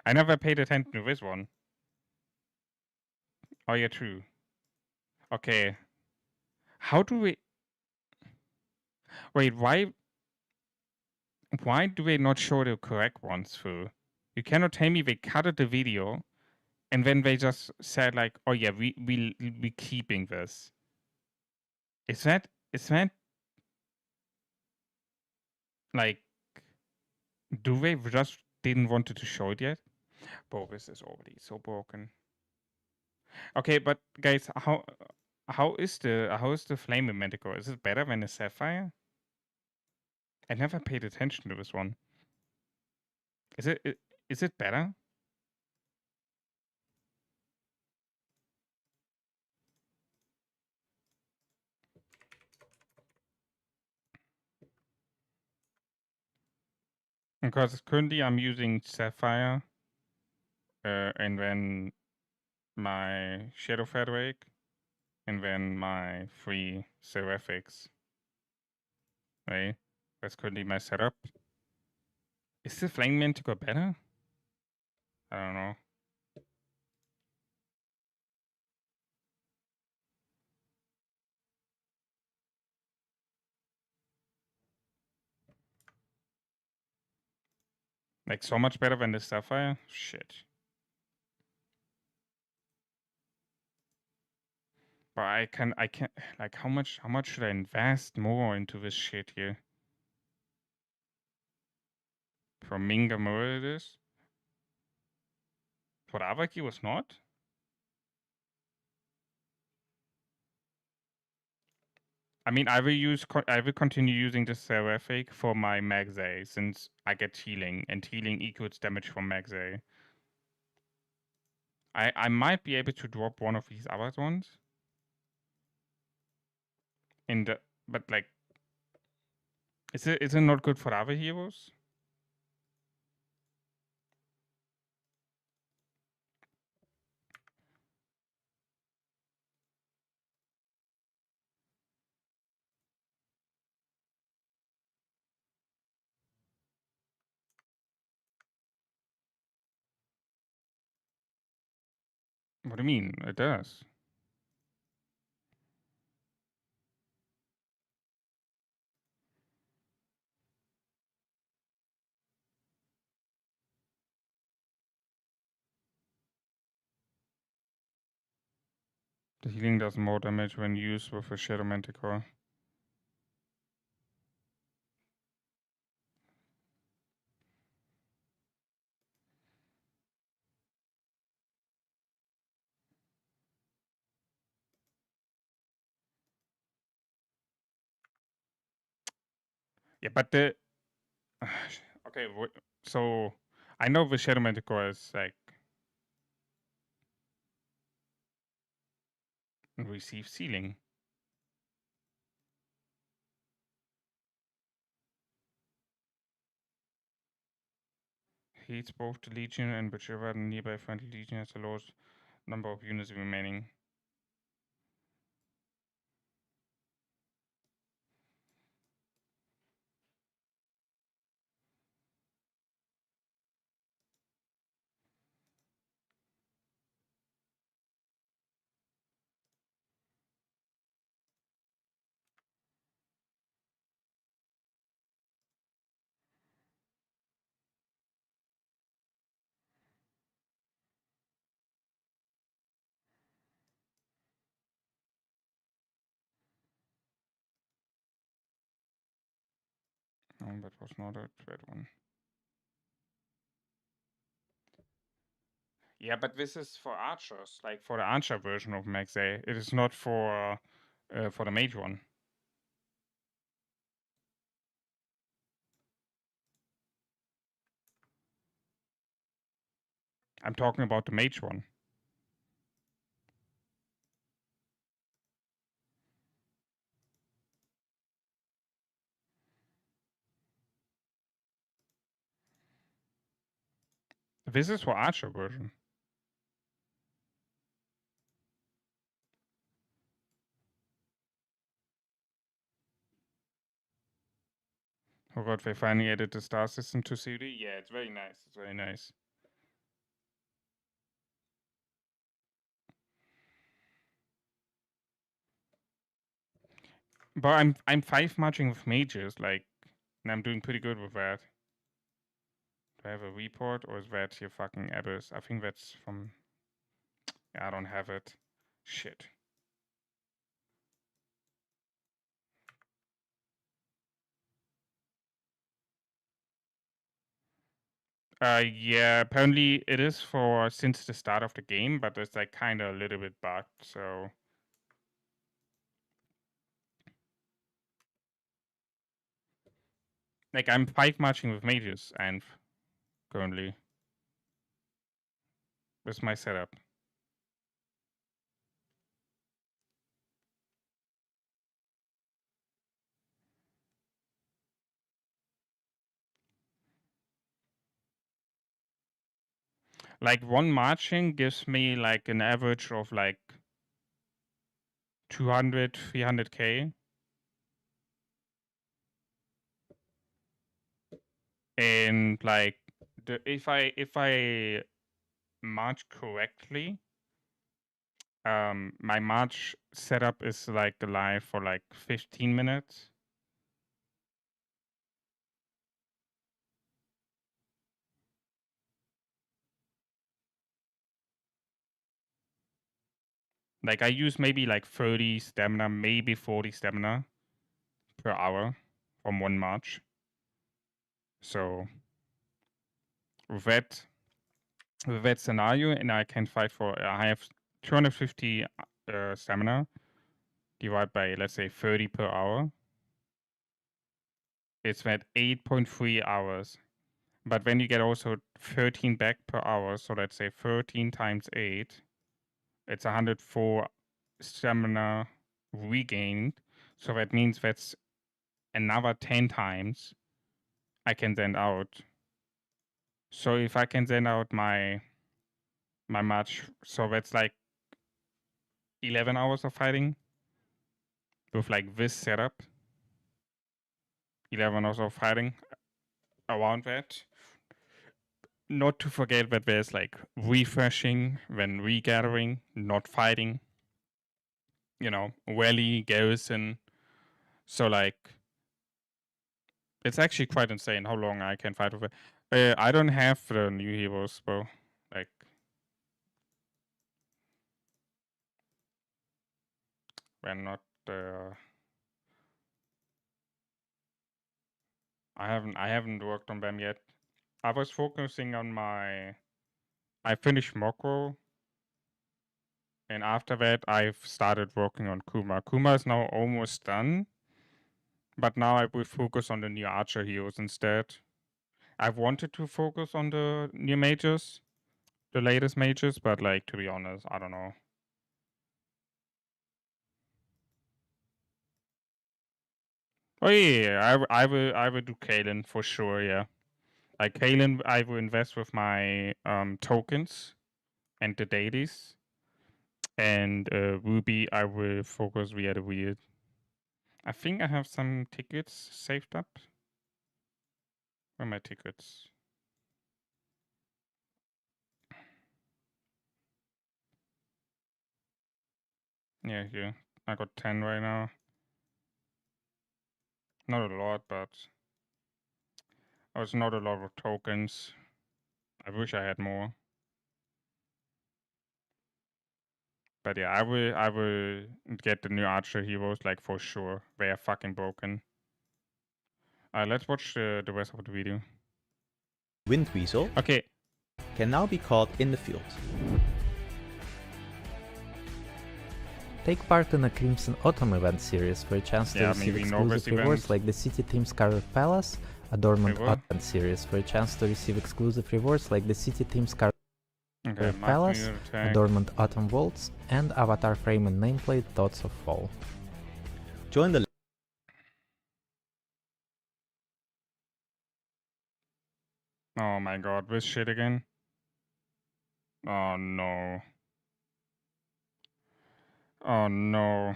I never paid attention to this one. Oh, yeah, true. Okay. How do we... Wait, why do they not show the correct ones through? You cannot tell me they cut the video and then they just said like, oh yeah, we keeping this. Is that like, do they just didn't want to show it yet? Bro, this is already so broken. Okay, but guys, How is the Flame Manticore? Is it better than the Sapphire? I never paid attention to this one. Is it better? Because currently I'm using Sapphire, and then my Shadow Fabric, and then my 3 Seraphics. Right? That's currently my setup. Is the Flame Manticore better? I don't know. Like so much better than the Sapphire? Shit. But I can't like how much should I invest more into this shit here? For Minga Mura it is? For Avaki was not? I mean, I will continue using the Seraphic for my Max A since I get healing, and healing equals damage from Max A. I might be able to drop one of these other ones. But like, is it not good for other heroes? What do you mean? It does. The healing does more damage when used with a Shadow Manticore. Yeah, but the okay. So I know the Shadow Manticore is like receive sealing. Hits both the Legion and whichever nearby friendly Legion has the lowest number of units remaining. No, that was not a threat one. Yeah, but this is for archers, like for the archer version of Max A. It is not for the mage one. I'm talking about the mage one. This is for archer version. Oh god, they finally added the star system to COD. Yeah, it's very nice. It's very nice. But I'm 5 marching with mages, like, and I'm doing pretty good with that. Do I have a report, or is that here fucking Abyss? I think that's from... Yeah, I don't have it. Shit. Yeah, apparently it is for since the start of the game, but it's like kind of a little bit bugged, so... Like, I'm 5 marching with mages, and currently. That's my setup. Like, one marching gives me, like, an average of, like, 200, 300k. And, like, if I march correctly, my march setup is, like, live for, like, 15 minutes. Like, I use maybe, like, 30 stamina, maybe 40 stamina per hour from one march. So, with that scenario, and I can fight for, I have 250 stamina, divided by, let's say, 30 per hour. It's at 8.3 hours. But when you get also 13 back per hour, so let's say 13 times 8, it's 104 stamina regained. So that means that's another 10 times I can send out. So if I can send out my match, so that's like 11 hours of fighting with like this setup. 11 hours of fighting around that. Not to forget that there's like refreshing, when regathering, not fighting. You know, rally, garrison. So like, it's actually quite insane how long I can fight with it. I don't have the new heroes, bro. Like, we're not. I haven't worked on them yet. I was focusing on my. I finished Mokro, and after that I've started working on Kuma. Kuma is now almost done, but now I will focus on the new archer heroes instead. I've wanted to focus on the new mages, the latest mages, but like, to be honest, I don't know. Oh yeah, I will do Kalen for sure. Yeah, like Kalen, I will invest with my tokens and the dailies, and Ruby, I will focus via the weird. I think I have some tickets saved up. Where are my tickets? Yeah, here. I got 10 right now. Not a lot, but it's not a lot of tokens. I wish I had more. But yeah, I will get the new archer heroes, like, for sure. They are fucking broken. Let's watch the rest of the video. Wind Weasel Okay. can now be caught in the field. Take part in a Crimson Autumn event series for a chance to receive exclusive rewards like the City Team Scarlet Palace, a Dormant Autumn series for a chance to receive exclusive rewards like the City Team Scarlet Palace, a Dormant Autumn Vaults, and Avatar Frame and Nameplate Thoughts of Fall. Join the Oh my god, this shit again? Oh no. Oh no.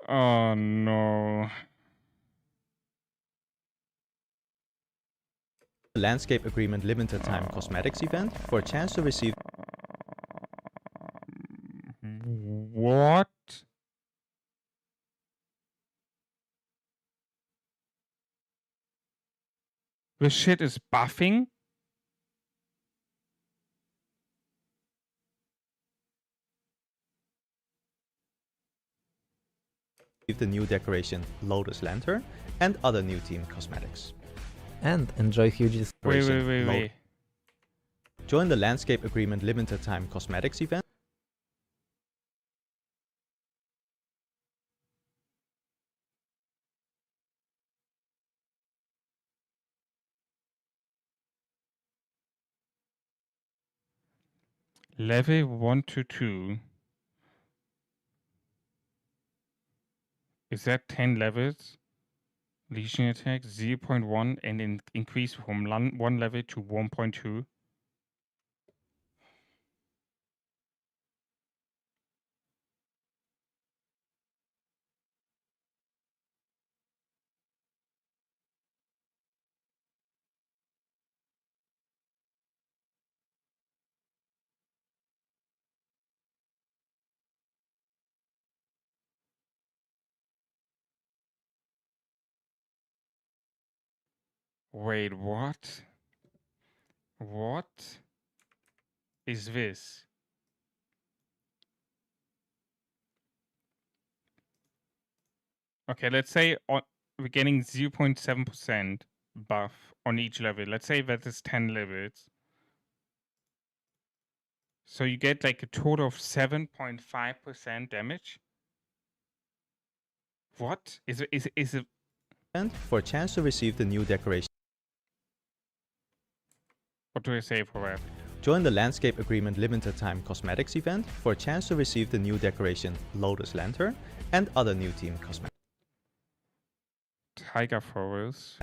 Oh no. Landscape Agreement limited time cosmetics event for a chance to receive. What? This shit is buffing? The new decoration Lotus Lantern and other new team cosmetics. And enjoy huge Wait. Join the Landscape Agreement limited time cosmetics event. Level 1 to 2. Is that 10 levels? Legion attack 0.1 and increase from 1 level to 1.2. Wait, what? What is this? Okay, let's say we're getting 0.7% buff on each level. Let's say that is 10 levels. So you get like a total of 7.5% damage. What is it? And for a chance to receive the new decoration. What do I say for that? Join the Landscape Agreement Limited Time Cosmetics event for a chance to receive the new decoration Lotus Lantern and other new team cosmetics. Tiger Forest.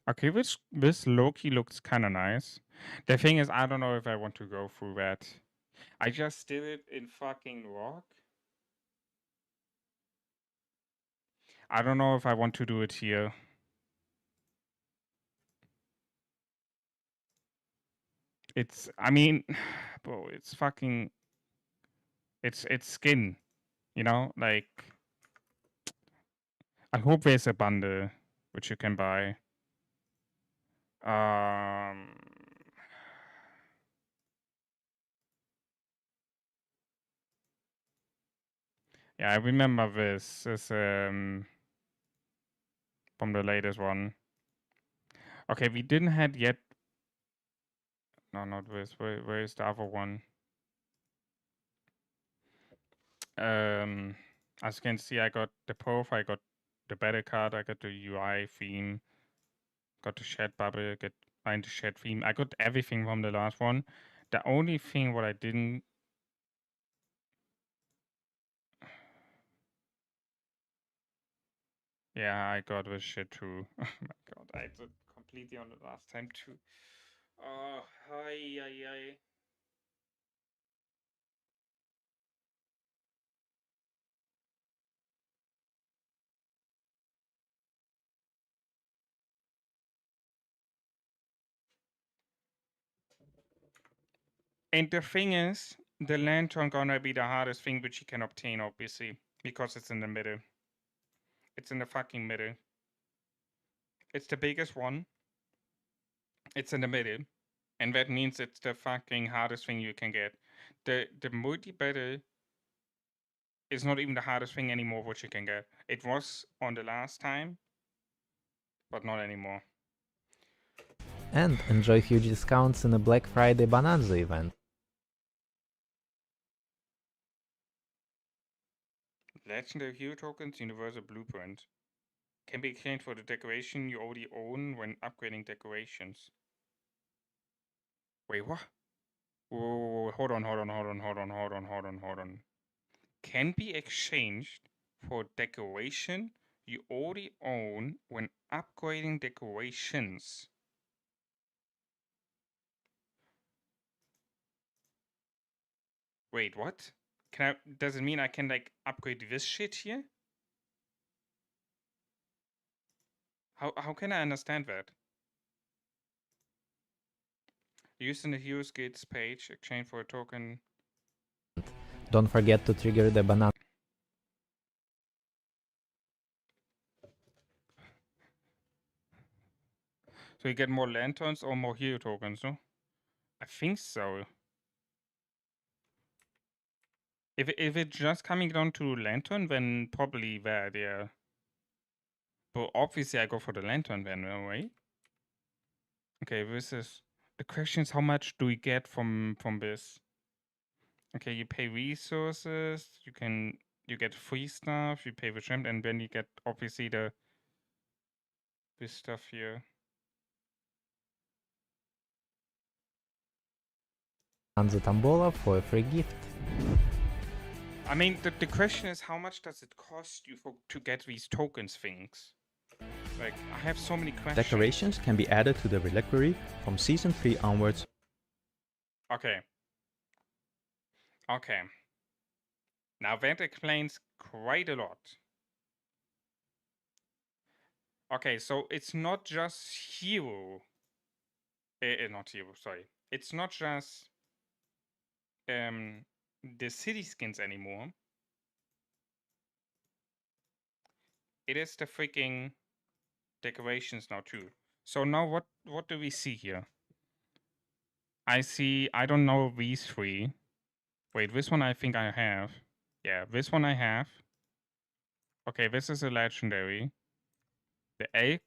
Okay, this Loki looks kind of nice. The thing is, I don't know if I want to go through that. I just did it in fucking rock. I don't know if I want to do it here. I mean, bro, it's fucking, it's skin, you know, like, I hope there's a bundle which you can buy. Yeah, I remember this is from the latest one. Okay, we didn't have yet. No, not this. Where is the other one? As you can see, I got the Prof, I got the battle card, I got the UI theme, got the chat bubble, the chat theme. I got everything from the last one. The only thing what I didn't. Yeah, I got this shit too. Oh my god, I did completely on the last time too. Oh, hi. And the thing is, the lantern gonna be the hardest thing which you can obtain, obviously, because it's in the middle. It's in the fucking middle. It's the biggest one. It's in the middle. And that means it's the fucking hardest thing you can get. The multi-battle is not even the hardest thing anymore what you can get. It was on the last time, but not anymore. And enjoy huge discounts in the Black Friday Bonanza event. Legendary Hero Tokens Universal Blueprint. Can be exchanged for the decoration you already own when upgrading decorations. Wait, what? Whoa, hold on. Can be exchanged for decoration you already own when upgrading decorations. Wait, what? Does it mean I can like upgrade this shit here? How can I understand that? Use in the Heroes Guilds page, exchange for a token. Don't forget to trigger the banana. So you get more lanterns or more hero tokens, no? I think so. If it's just coming down to lantern, then probably that, yeah. But obviously I go for the lantern then, right? Okay, this is the question is how much do we get from this? Okay, you pay resources, you get free stuff, you pay the shrimp, and then you get obviously this stuff here. on the Tombola for a free gift. I mean, the question is, how much does it cost you to get these tokens things? Like, I have so many questions. Decorations can be added to the reliquary from Season 3 onwards. Okay. Okay. Now that explains quite a lot. Okay, so it's not just hero. Not hero, sorry. It's not just the city skins anymore. It is the freaking decorations now too. So now what do we see here? I see, I don't know these three. Wait, this one I think I have. Yeah, this one I have. Okay, this is a legendary. The egg.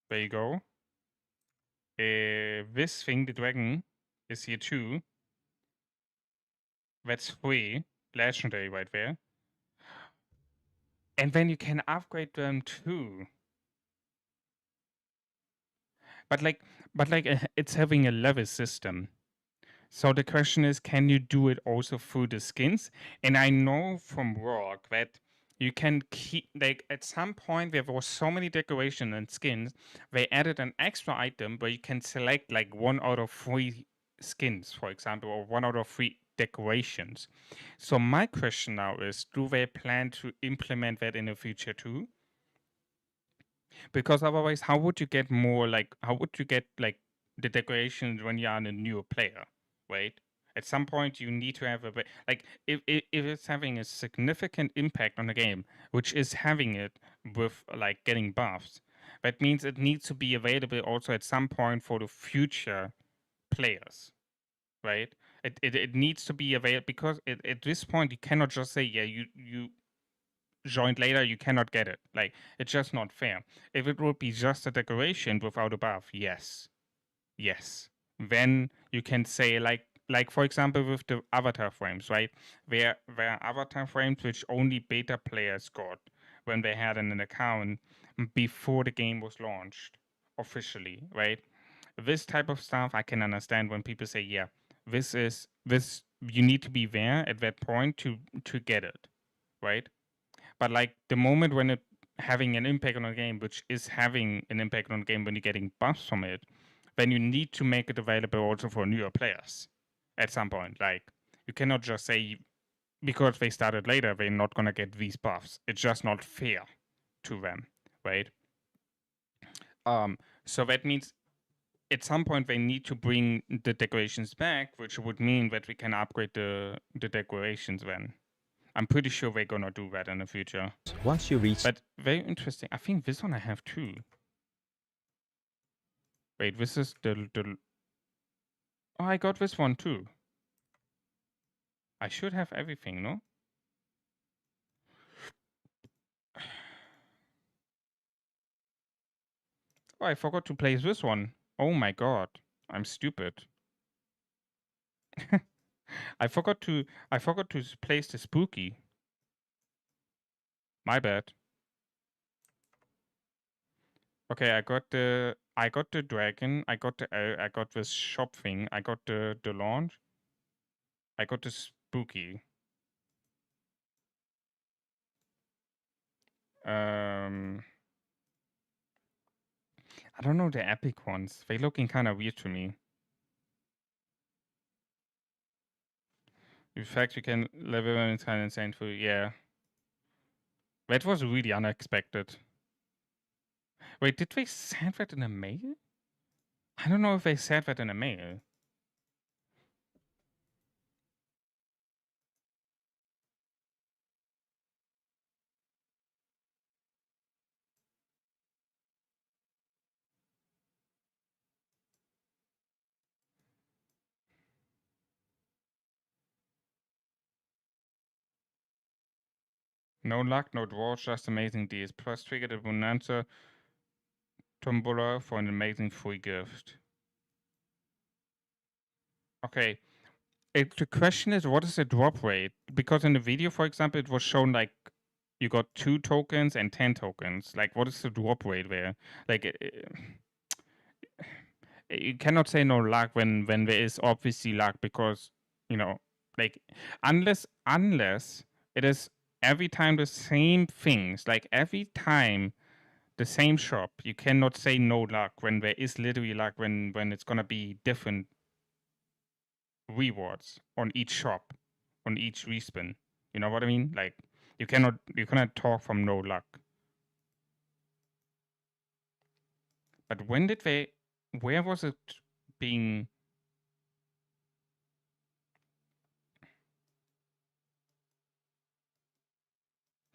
There you go. This thing, the dragon, is here too. That's 3. Legendary right there. And then you can upgrade them too. But like it's having a level system. So the question is, can you do it also through the skins? And I know from work that you can keep, like, at some point there was so many decorations and skins, they added an extra item where you can select like 1 out of 3 skins, for example, or 1 out of 3 decorations. So my question now is, do they plan to implement that in the future too? Because otherwise, how would you get more, like, how would you get like the decorations when you are a newer player, right? At some point, you need to have a like if it's having a significant impact on the game, which is having it with like getting buffs. That means it needs to be available also at some point for the future players, right? It needs to be available because at this point you cannot just say, yeah, you joined later, you cannot get it. Like, it's just not fair. If it would be just a decoration without a buff, yes. Then you can say, like for example with the avatar frames, right? There are avatar frames which only beta players got when they had an account before the game was launched officially, right? This type of stuff I can understand when people say, yeah, this you need to be there at that point to get it, right? But like the moment when it having an impact on the game, which is having an impact on the game when you're getting buffs from it, then you need to make it available also for newer players at some point. Like, you cannot just say because they started later, they're not gonna get these buffs. It's just not fair to them, right? So that means at some point they need to bring the decorations back, which would mean that we can upgrade the decorations then. I'm pretty sure they're gonna do that in the future. Once you reach... But very interesting. I think this one I have too. Wait, this is the... Oh, I got this one too. I should have everything, no? Oh, I forgot to place this one. Oh my god. I'm stupid. I forgot to place the spooky. My bad. Okay, I got the dragon, I got this shop thing, I got the launch, I got the spooky. I don't know the epic ones. They're looking kind of weird to me. In fact, you can level in kind of insane for yeah. That was really unexpected. Wait, did they send that in a mail? I don't know if they said that in a mail. No luck, no draws, just amazing deals. Plus triggered a Bonanza Tombola for an amazing free gift. Okay. The question is, what is the drop rate? Because in the video, for example, it was shown like you got 2 tokens and 10 tokens. Like, what is the drop rate there? Like, You cannot say no luck when there is obviously luck, because, you know, like, unless it is every time the same things, like every time the same shop, you cannot say no luck when there is literally luck, when it's gonna be different rewards on each shop, on each respin. You know what I mean? Like, you cannot talk from no luck. But when did they? Where was it being?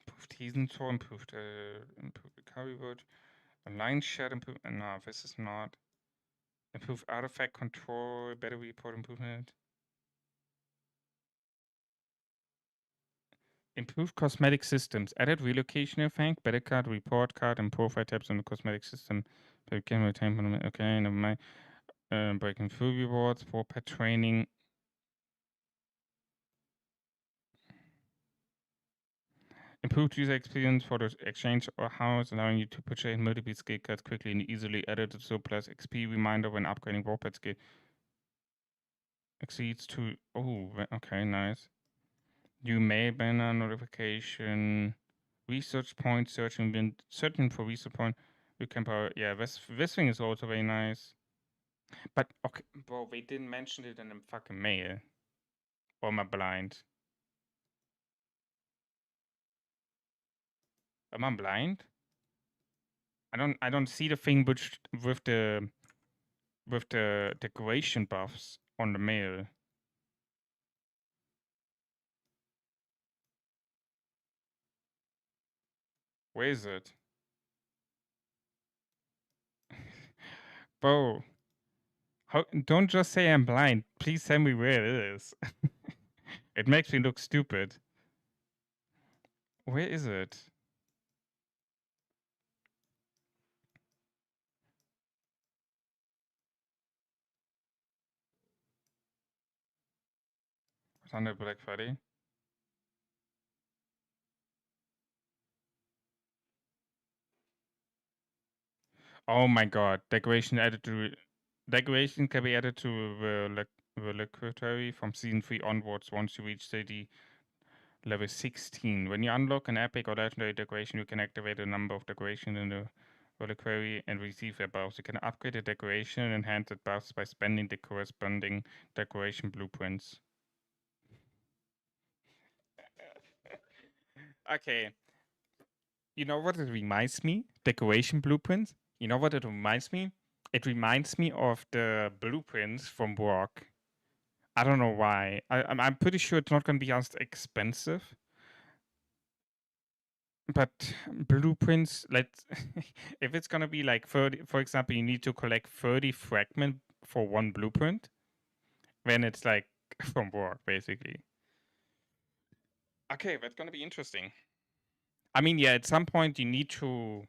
Improved season tour, improved recovery word, online chat, improved. No, this is not. Improved artifact control, better report improvement. Improved cosmetic systems. Added relocation effect, better card, report card, and profile tabs on the cosmetic system. Okay, never mind. Breaking through rewards, for pet training. Improved user experience for the exchange or house, allowing you to purchase multiple skill cards quickly and easily. Added to plus XP reminder when upgrading warped skill. Exceeds to. Oh, okay, nice. New mail banner notification. Research point searching. Been searching for research point. You can power. Yeah, this thing is also very nice. But okay, bro, they didn't mention it in the fucking mail. Or am I blind? Am I blind? I don't see the thing which with the decoration buffs on the mail. Where is it? Bro, don't just say I'm blind. Please tell me where it is. It makes me look stupid. Where is it? Sunday Black Friday. Oh my god, decoration can be added to the liquidary from season 3 onwards once you reach city level 16. When you unlock an epic or legendary decoration, you can activate a number of decorations in the reliquary and receive their buffs. You can upgrade a decoration and enhance its buffs by spending the corresponding decoration blueprints. Okay. You know what it reminds me? Decoration blueprints. You know what it reminds me? It reminds me of the blueprints from Rock. I don't know why. I'm pretty sure it's not going to be as expensive. But blueprints, if it's going to be like 30, for example, you need to collect 30 fragments for one blueprint, then it's like from Rock, basically. Okay, that's going to be interesting. I mean, yeah, at some point you need to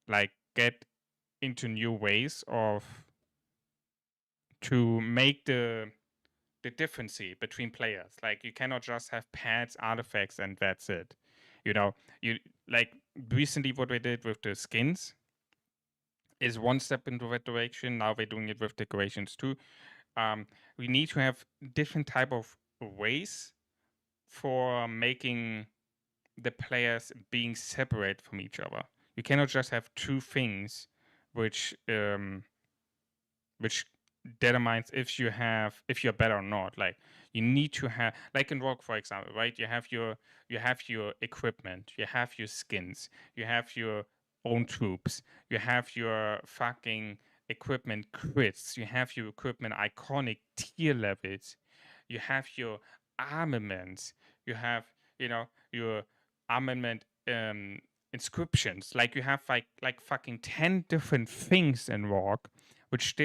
like get into new ways to make the difference between players. Like, you cannot just have pets, artifacts, and that's it. You know, you like recently what we did with the skins is one step into that direction. Now we're doing it with decorations too. We need to have different type of ways for making the players being separate from each other. You cannot just have two things which determines if you're better or not. Like, you need to have, like in Rogue, for example, right? You have your equipment, you have your skins, you have your own troops, you have your fucking equipment crits, you have your equipment iconic tier levels, you have your armaments, you have, your armament inscriptions. Like, you have like fucking 10 different things in Rogue, which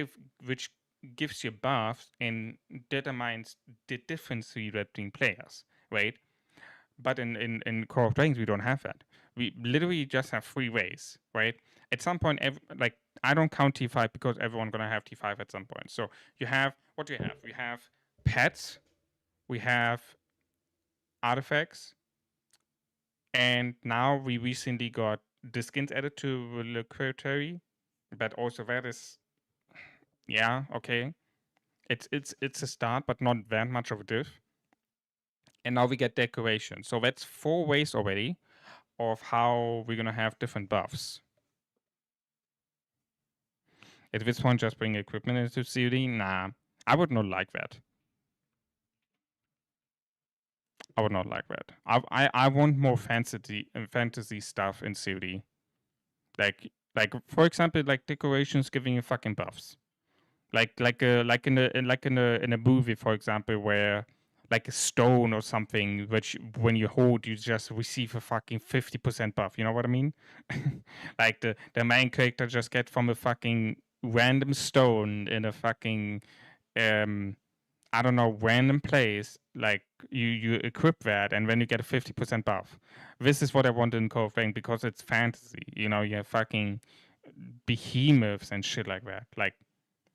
gives you buffs and determines the difference between players, right? But in Core of Dragons, we don't have that. We literally just have 3 ways, right? At some point, I don't count T5 because everyone's gonna have T5 at some point. So you have, what do you have? We have pets, we have artifacts, and now we recently got the skins added to the liquidary, but also that is Yeah, okay. It's a start, but not that much of a diff. And now we get decoration. So that's 4 ways already of how we're gonna have different buffs. At this point, just bring equipment into COD? Nah, I would not like that. I would not like that. I want more fantasy stuff in COD. Like for example, like decorations giving you fucking buffs. Like in a movie, for example, where like a stone or something, which when you hold, you just receive a fucking 50% buff. You know what I mean? Like the main character just get from a fucking random stone in a fucking I don't know, random place. Like you equip that, and then you get a 50% buff. This is what I want in CoD because it's fantasy. You know, you have fucking behemoths and shit like that. Like,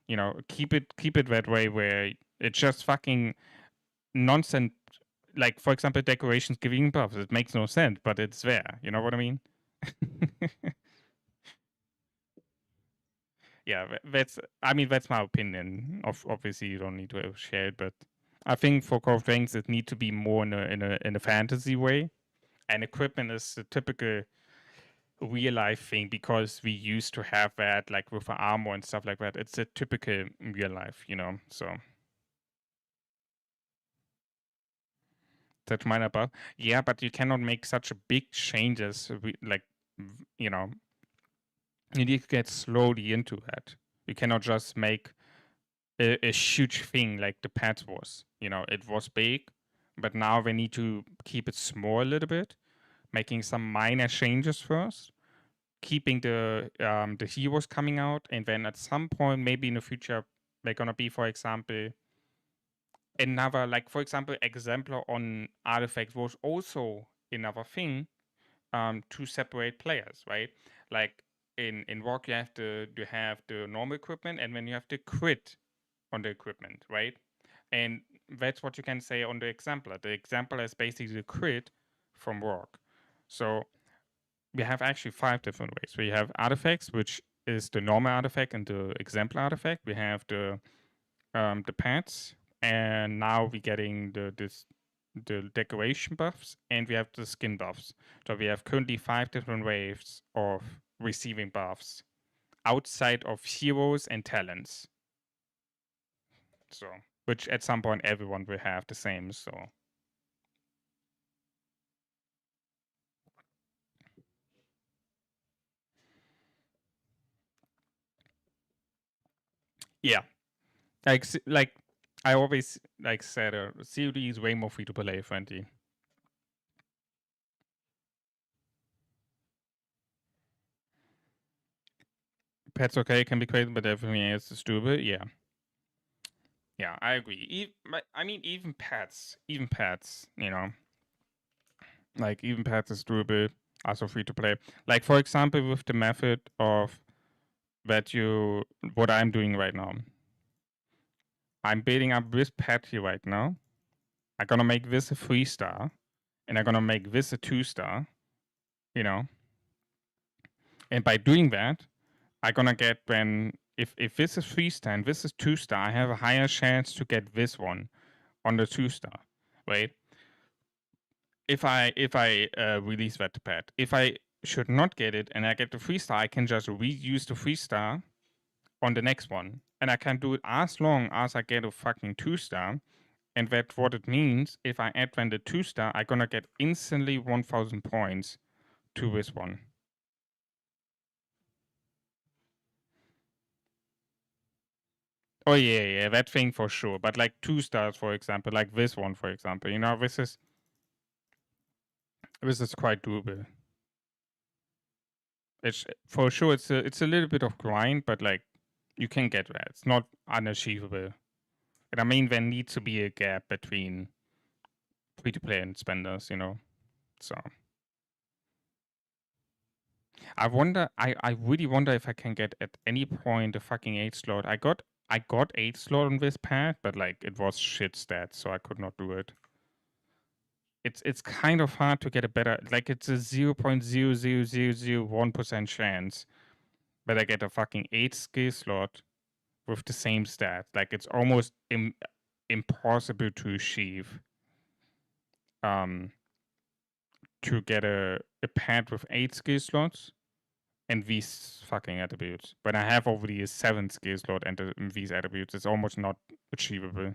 you know, keep it that way where it's just fucking nonsense. Like, for example, decorations giving buffs. It makes no sense, but it's there. You know what I mean? Yeah, that's my opinion. Obviously, you don't need to share it, but I think for Core of Dragons, it need to be more in a fantasy way, and equipment is a typical real life thing because we used to have that like with armor and stuff like that. It's a typical real life, you know. So that's minor buff. Yeah, but you cannot make such a big changes. Like, you know, you need to get slowly into that. You cannot just make a huge thing like the pets was. You know, it was big, but now we need to keep it small a little bit, making some minor changes first, keeping the heroes coming out, and then at some point, maybe in the future, they're gonna be, for example, another, like for example, exemplar on artifacts was also another thing to separate players, right? Like in Rock, you have the normal equipment, and then you have the crit on the equipment, right? And that's what you can say on the exemplar. The exemplar is basically the crit from Rock. So we have actually 5 different ways. We have artifacts, which is the normal artifact and the exemplar artifact. We have the pets, and now we're getting the decoration buffs, and we have the skin buffs. So we have currently 5 different waves of receiving buffs outside of heroes and talents. So, which at some point everyone will have the same. So. Yeah, like I always said, COD is way more free to play friendly. Pets okay can be crazy, but everything else is stupid. Yeah, I agree. Even pets, you know, like even pets is doable, also free to play. Like for example, with the method of what I'm doing right now. I'm building up this pet here right now. I'm gonna make this a 3-star, and I'm gonna make this a 2-star. You know, and by doing that, I'm gonna get if this is 3-star and this is 2-star, I have a higher chance to get this one on the 2-star, right? If I release that pet, if I should not get it and I get the 3-star, I can just reuse the 3-star on the next one, and I can do it as long as I get a fucking 2-star. And that's what it means. If I add then the 2-star, I'm gonna get instantly 1,000 points to this one. Oh yeah, that thing for sure. But like 2 stars, for example, like this one, for example, you know, this is quite doable. It's for sure. It's a little bit of grind, but like you can get that. It's not unachievable. And I mean, there needs to be a gap between free to play and spenders, you know. So I wonder. I really wonder if I can get at any point a fucking 8 slot. I got 8 slot on this pad, but like it was shit stats, so I could not do it. It's kind of hard to get a better, like it's a 0.00001% chance that I get a fucking 8 skill slot with the same stat. Like it's almost impossible to achieve. To get a pad with 8 skill slots and these fucking attributes. When I have already a 7 skill slot and these attributes, it's almost not achievable.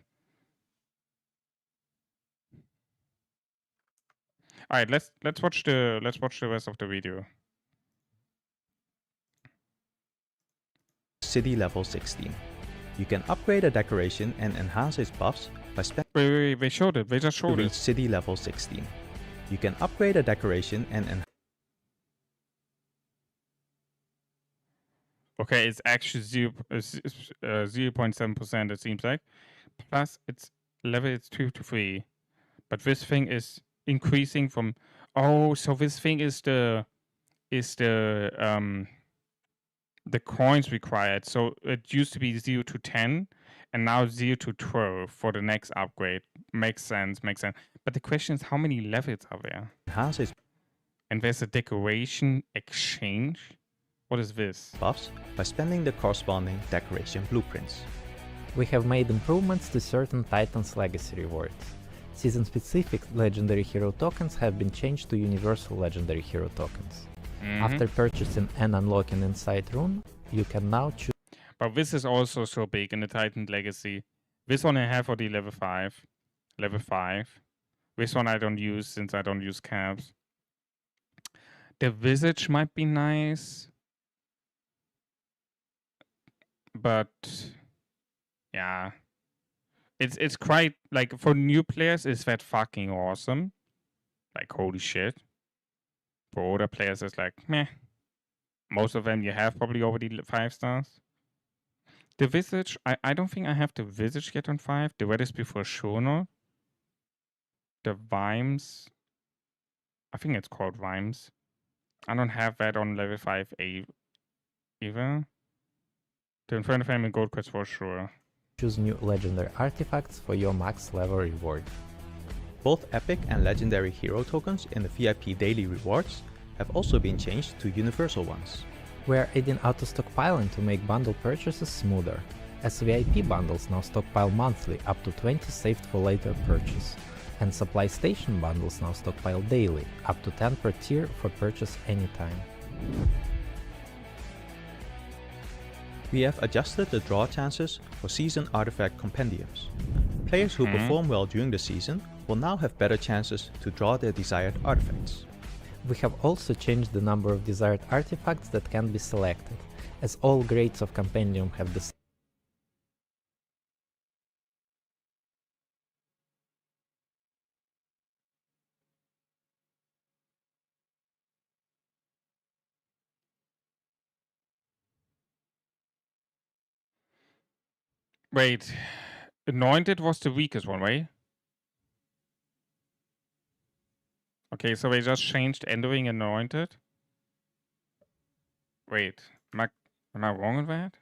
All right, let's watch the rest of the video. City level 16. You can upgrade a decoration and enhance its buffs by spending. Wait, they showed it. They just showed to it. reach city level 16. You can upgrade a decoration and enhance. Okay, it's actually 0.7%. It seems like. Plus, it's level. It's 2 to 3, but this thing is increasing from. Oh, so this thing is the coins required. So it used to be 0 to 10 and now 0 to 12 for the next upgrade. Makes sense. But the question is, how many levels are there? Enhances and there's a decoration exchange. What is this? Buffs by spending the corresponding decoration blueprints. We have made improvements to certain Titans Legacy rewards. Season-specific Legendary Hero tokens have been changed to Universal Legendary Hero tokens. After purchasing and unlocking Insight Rune, you can now choose. But this is also so big in the Titan Legacy. This one I have for the level 5. Level 5. This one I don't use since I don't use caps. The Visage might be nice. But yeah. It's quite like for new players is that fucking awesome. Like holy shit. For older players it's like meh. Most of them you have probably already 5 stars. The Visage, I don't think I have the Visage yet on 5. The red is before sure not. The Vimes, I think it's called Vimes. I don't have that on level 5 either. The Inferno Family Gold Quest for sure. Choose new legendary artifacts for your max level reward. Both epic and legendary hero tokens in the VIP daily rewards have also been changed to universal ones. We are adding auto stockpiling to make bundle purchases smoother, as VIP bundles now stockpile monthly up to 20 saved for later purchase, and supply station bundles now stockpile daily up to 10 per tier for purchase anytime. We have adjusted the draw chances for season artifact compendiums. Players who perform well during the season will now have better chances to draw their desired artifacts. We have also changed the number of desired artifacts that can be selected, as all grades of compendium have the Wait, Anointed was the weakest one, right? Okay, so they just changed Entering Anointed? Wait, am I wrong with that?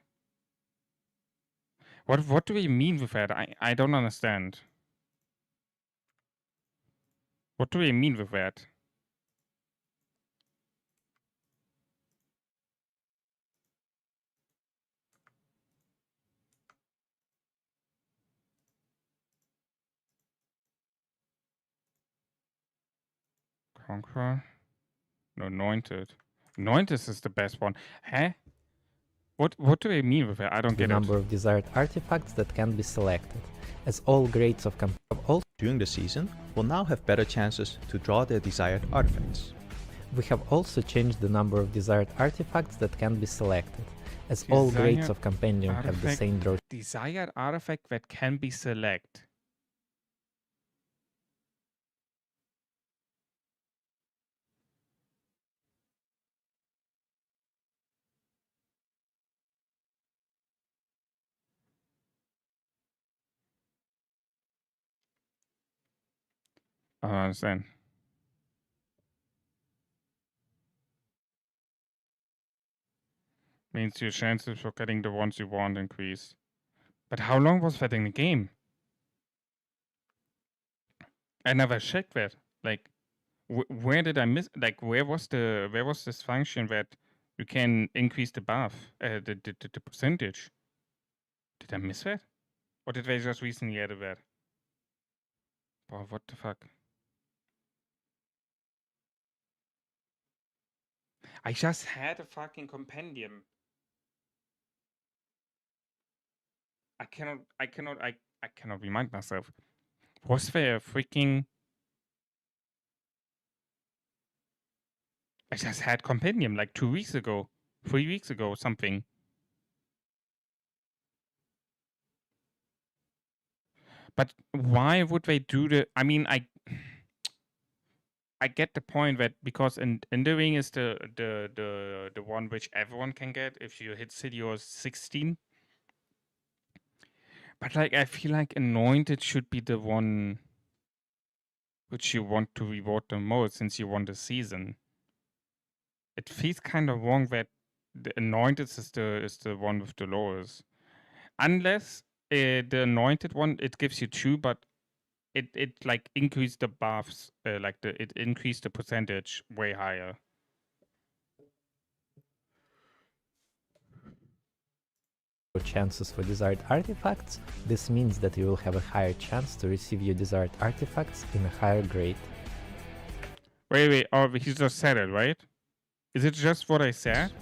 What do we mean with that? I don't understand. What do we mean with that? Conqueror? No, Anointed. Anointed is the best one. Huh? What do they mean with that? I don't get it. The number of desired artifacts that can be selected, as all grades of all during the season will now have better chances to draw their desired artifacts. We have also changed the number of desired artifacts that can be selected, as all grades of compendium have the same draw. Desired artifact that can be selected. I don't understand. Means your chances for getting the ones you want increase. But how long was that in the game? I never checked that. Like, where did I miss? Like, where was this function that you can increase the buff, the percentage? Did I miss that? Or did they just recently add that? Bro, what the fuck? I just had a fucking compendium. I cannot remind myself. Was there a freaking... I just had compendium like 2 weeks ago, 3 weeks ago, something. But why would they do the... I mean, I get the point that because Enduring is the one which everyone can get if you hit City or 16. But like I feel like Anointed should be the one which you want to reward the most since you won the season. It feels kind of wrong that the Anointed is the one with the lowest. Unless the Anointed one, it gives you 2, but it like increased the buffs, it increased the percentage way higher. Chances for desired artifacts, this means that you will have a higher chance to receive your desired artifacts in a higher grade. Wait, oh, he just said it, right? Is it just what I said?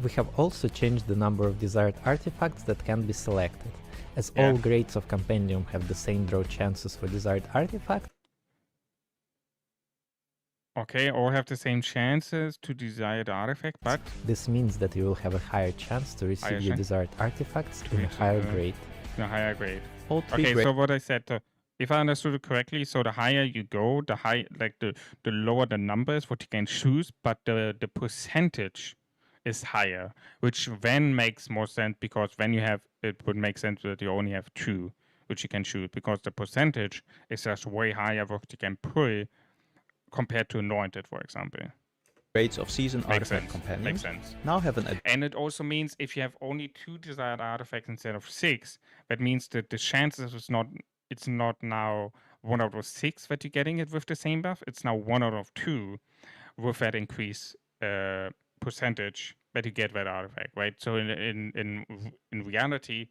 We have also changed the number of desired artifacts that can be selected. As all grades of Compendium have the same draw chances for desired artifacts. Okay, all have the same chances to desire the artifact, but... This means that you will have a higher chance to receive your desired artifacts in a higher grade. In a higher grade. Okay, so what I said, if I understood it correctly, so the higher you go, the lower the numbers, what you can choose, but the percentage is higher, which then makes more sense because when you have, it would make sense that you only have 2, which you can choose, because the percentage is just way higher what you can pull compared to Anointed, for example. Grades of Season Artifact Companions Makes sense. now have an... And it also means if you have only 2 desired artifacts instead of 6, that means that the chances it's not now 1 out of 6 that you're getting it with the same buff, it's now 1 out of 2 with that increase percentage that you get that artifact, right? So in reality,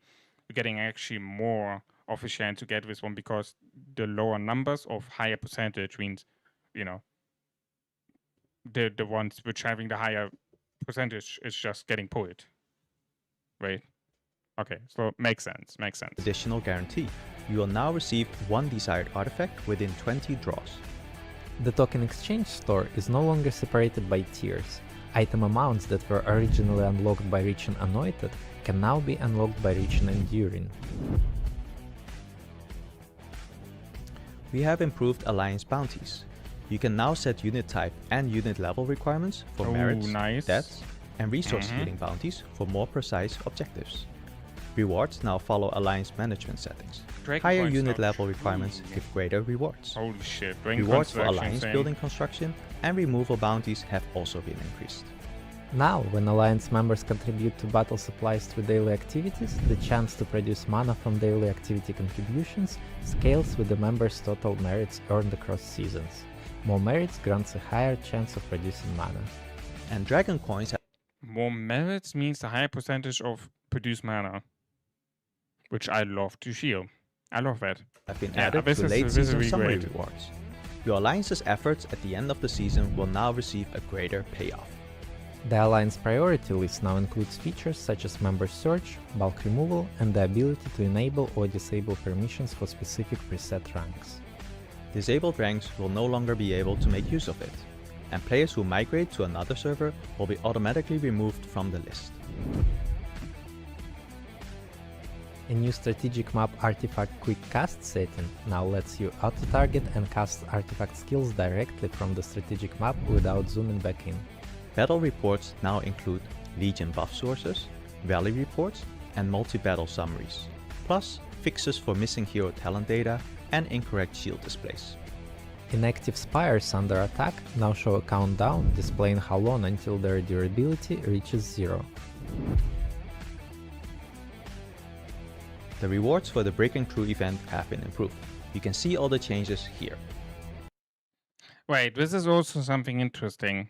you're getting actually more of a chance to get this one because the lower numbers of higher percentage means, you know, the ones which having the higher percentage is just getting pulled, right? Okay, so makes sense. Additional guarantee. You will now receive 1 desired artifact within 20 draws. The token exchange store is no longer separated by tiers. Item amounts that were originally unlocked by reaching Anointed can now be unlocked by reaching Enduring. We have improved Alliance bounties. You can now set unit type and unit level requirements for merits, deaths, and resource healing bounties for more precise objectives. Rewards now follow Alliance management settings. Higher unit level requirements give greater rewards. Holy shit. Rewards for Alliance building construction and removal bounties have also been increased. Now, when Alliance members contribute to battle supplies through daily activities, the chance to produce mana from daily activity contributions scales with the members' total merits earned across seasons. More merits grants a higher chance of producing mana. And Dragon Coins have... More merits means a higher percentage of produced mana, which I love to hear. I love that. Have been added to late season summary rewards. Your Alliance's efforts at the end of the season will now receive a greater payoff. The Alliance priority list now includes features such as member search, bulk removal, and the ability to enable or disable permissions for specific preset ranks. Disabled ranks will no longer be able to make use of it, and players who migrate to another server will be automatically removed from the list. A new strategic map artifact quick cast setting now lets you auto-target and cast artifact skills directly from the strategic map without zooming back in. Battle reports now include Legion buff sources, rally reports, and multi-battle summaries, plus fixes for missing hero talent data and incorrect shield displays. Inactive spires under attack now show a countdown displaying how long until their durability reaches 0. The rewards for the Breaking Through event have been improved. You can see all the changes here. Wait, this is also something interesting.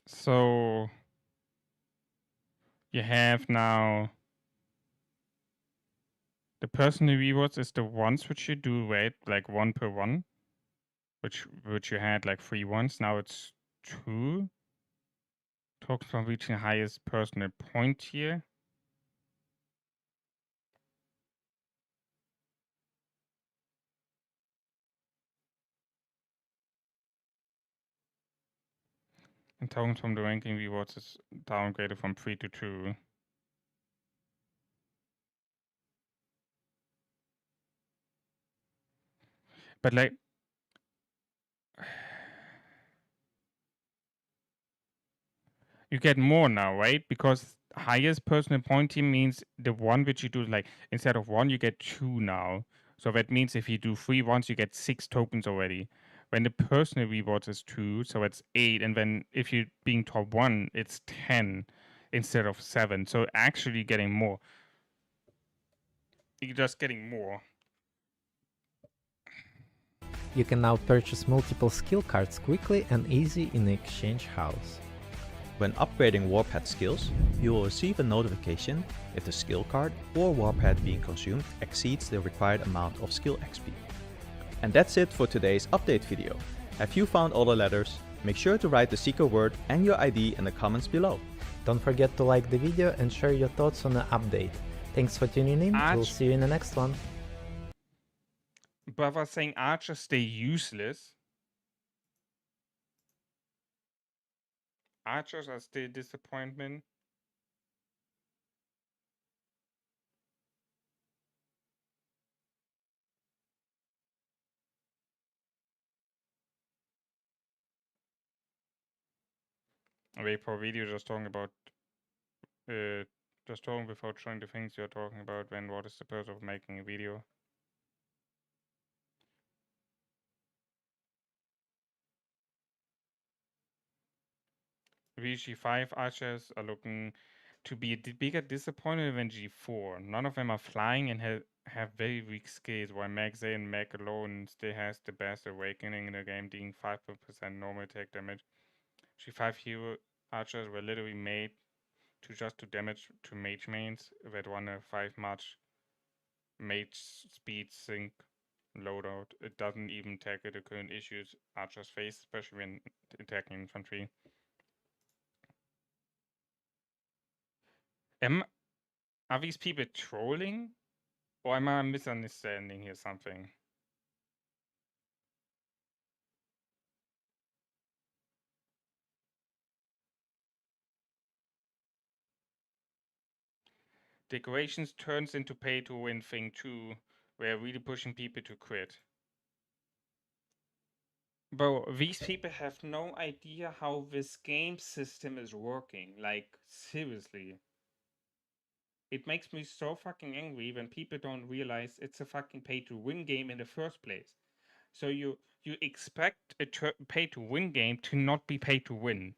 So you have now the personal rewards is the ones which you do, right? Like 1 per 1, which you had like 3 ones. Now it's 2. Talks from reaching highest personal point here. And tokens from the ranking rewards is downgraded from 3 to 2. But like, you get more now, right? Because highest personal point team means the one which you do, like instead of 1, you get 2 now. So that means if you do 3 ones, you get 6 tokens already. When the personal rewards is 2, so it's 8. And then if you're being top 1, it's 10 instead of 7. So actually getting more. You're just getting more. You can now purchase multiple skill cards quickly and easy in the exchange house. When upgrading Warpad skills, you will receive a notification if the skill card or Warpad being consumed exceeds the required amount of skill XP. And that's it for today's update video. Have you found all the letters? Make sure to write the secret word and your ID in the comments below. Don't forget to like the video and share your thoughts on the update. Thanks for tuning in, we'll see you in the next one. Brother saying archers stay useless. Archers are still disappointment. Wait for video just talking about just talking without showing the things you're talking about. Then what is the purpose of making a video? G5 archers are looking to be a bigger disappointment than G4. None of them are flying and have very weak skills, while Mag Z and Mag alone still has the best awakening in the game, dealing 5% normal attack damage. G5 hero archers were literally made to just do damage to mage mains that run a 5 much mage speed sync loadout. It doesn't even tackle the current issues archers face, especially when attacking infantry. Are these people trolling? Or am I misunderstanding here something? Decorations turns into pay to win thing too, where really pushing people to quit. Bro, these people have no idea how this game system is working. Like, seriously. It makes me so fucking angry when people don't realize it's a fucking pay-to-win game in the first place. So you expect a pay-to-win game to not be pay-to-win.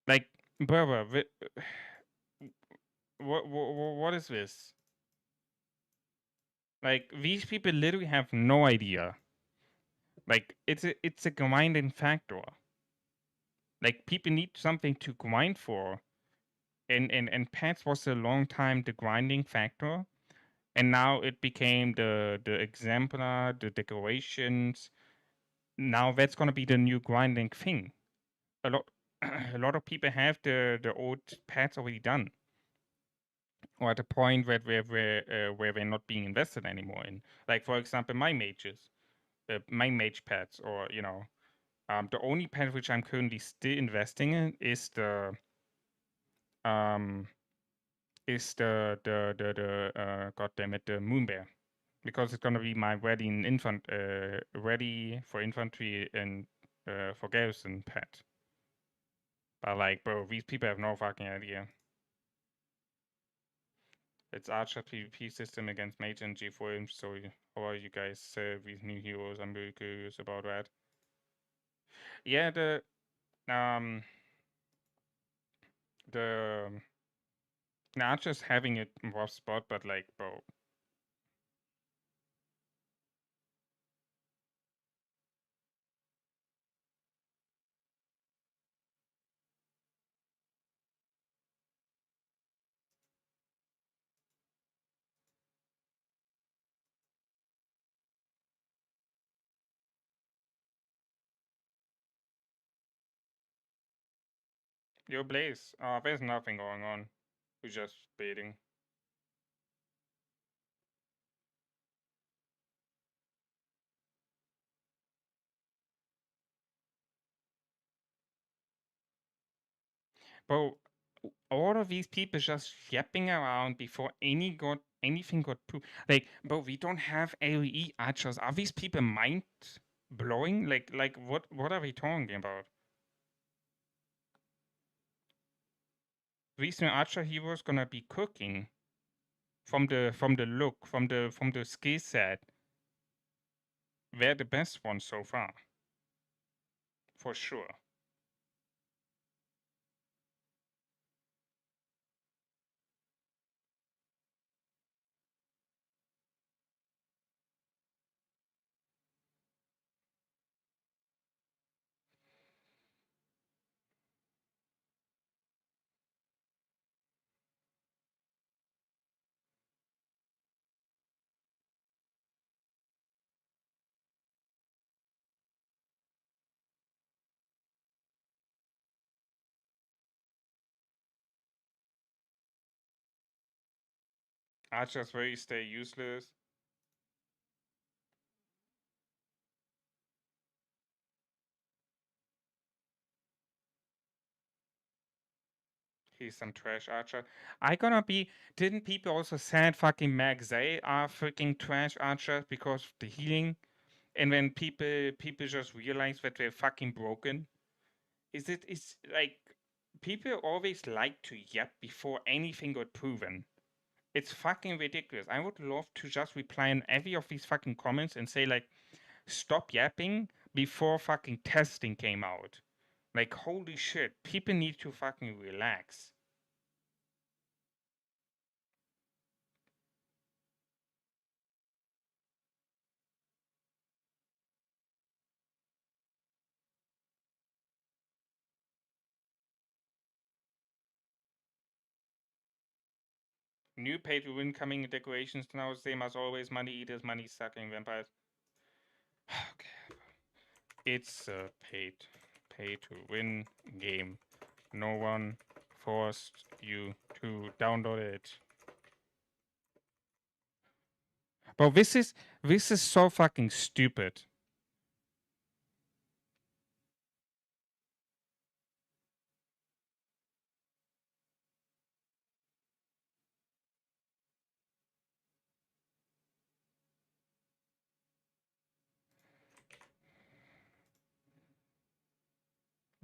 Like, brother, what is this? Like, these people literally have no idea. Like, it's a grinding factor. Like, people need something to grind for. And pets was a long time the grinding factor. And now it became the exemplar, the decorations. Now that's gonna be the new grinding thing. A lot of people have the old pets already done. Or at a point where they're not being invested anymore in. Like, for example, my mages. My mage pets, or the only pet which I'm currently still investing in is the goddammit, the Moonbear, because it's gonna be my ready for infantry and for garrison pet. But like, bro, these people have no fucking idea. It's Archer PvP system against Mage and G4, so how are you guys these new heroes? I'm very curious about that. Yeah, the Archer's having a rough spot, but like, bro, Yo, Blaze. There's nothing going on. We're just baiting. Bro, all of these people just yapping around before anything got proved. Like, bro, we don't have AoE archers. Are these people mind blowing? Like what are we talking about? These new archer heroes gonna be cooking from the look, from the skill set. They're the best ones so far. For sure. Archers very stay useless. He's some trash archer. Didn't people also said fucking Magzay are freaking trash archers because of the healing? And when people just realize that they're fucking broken? It's like people always like to yap before anything got proven. It's fucking ridiculous. I would love to just reply on every of these fucking comments and say like, stop yapping before fucking testing came out. Like, holy shit, people need to fucking relax. New pay-to-win coming decorations now, same as always, money eaters, money-sucking vampires. Okay. It's a pay-to-win game. No one forced you to download it. But this is so fucking stupid.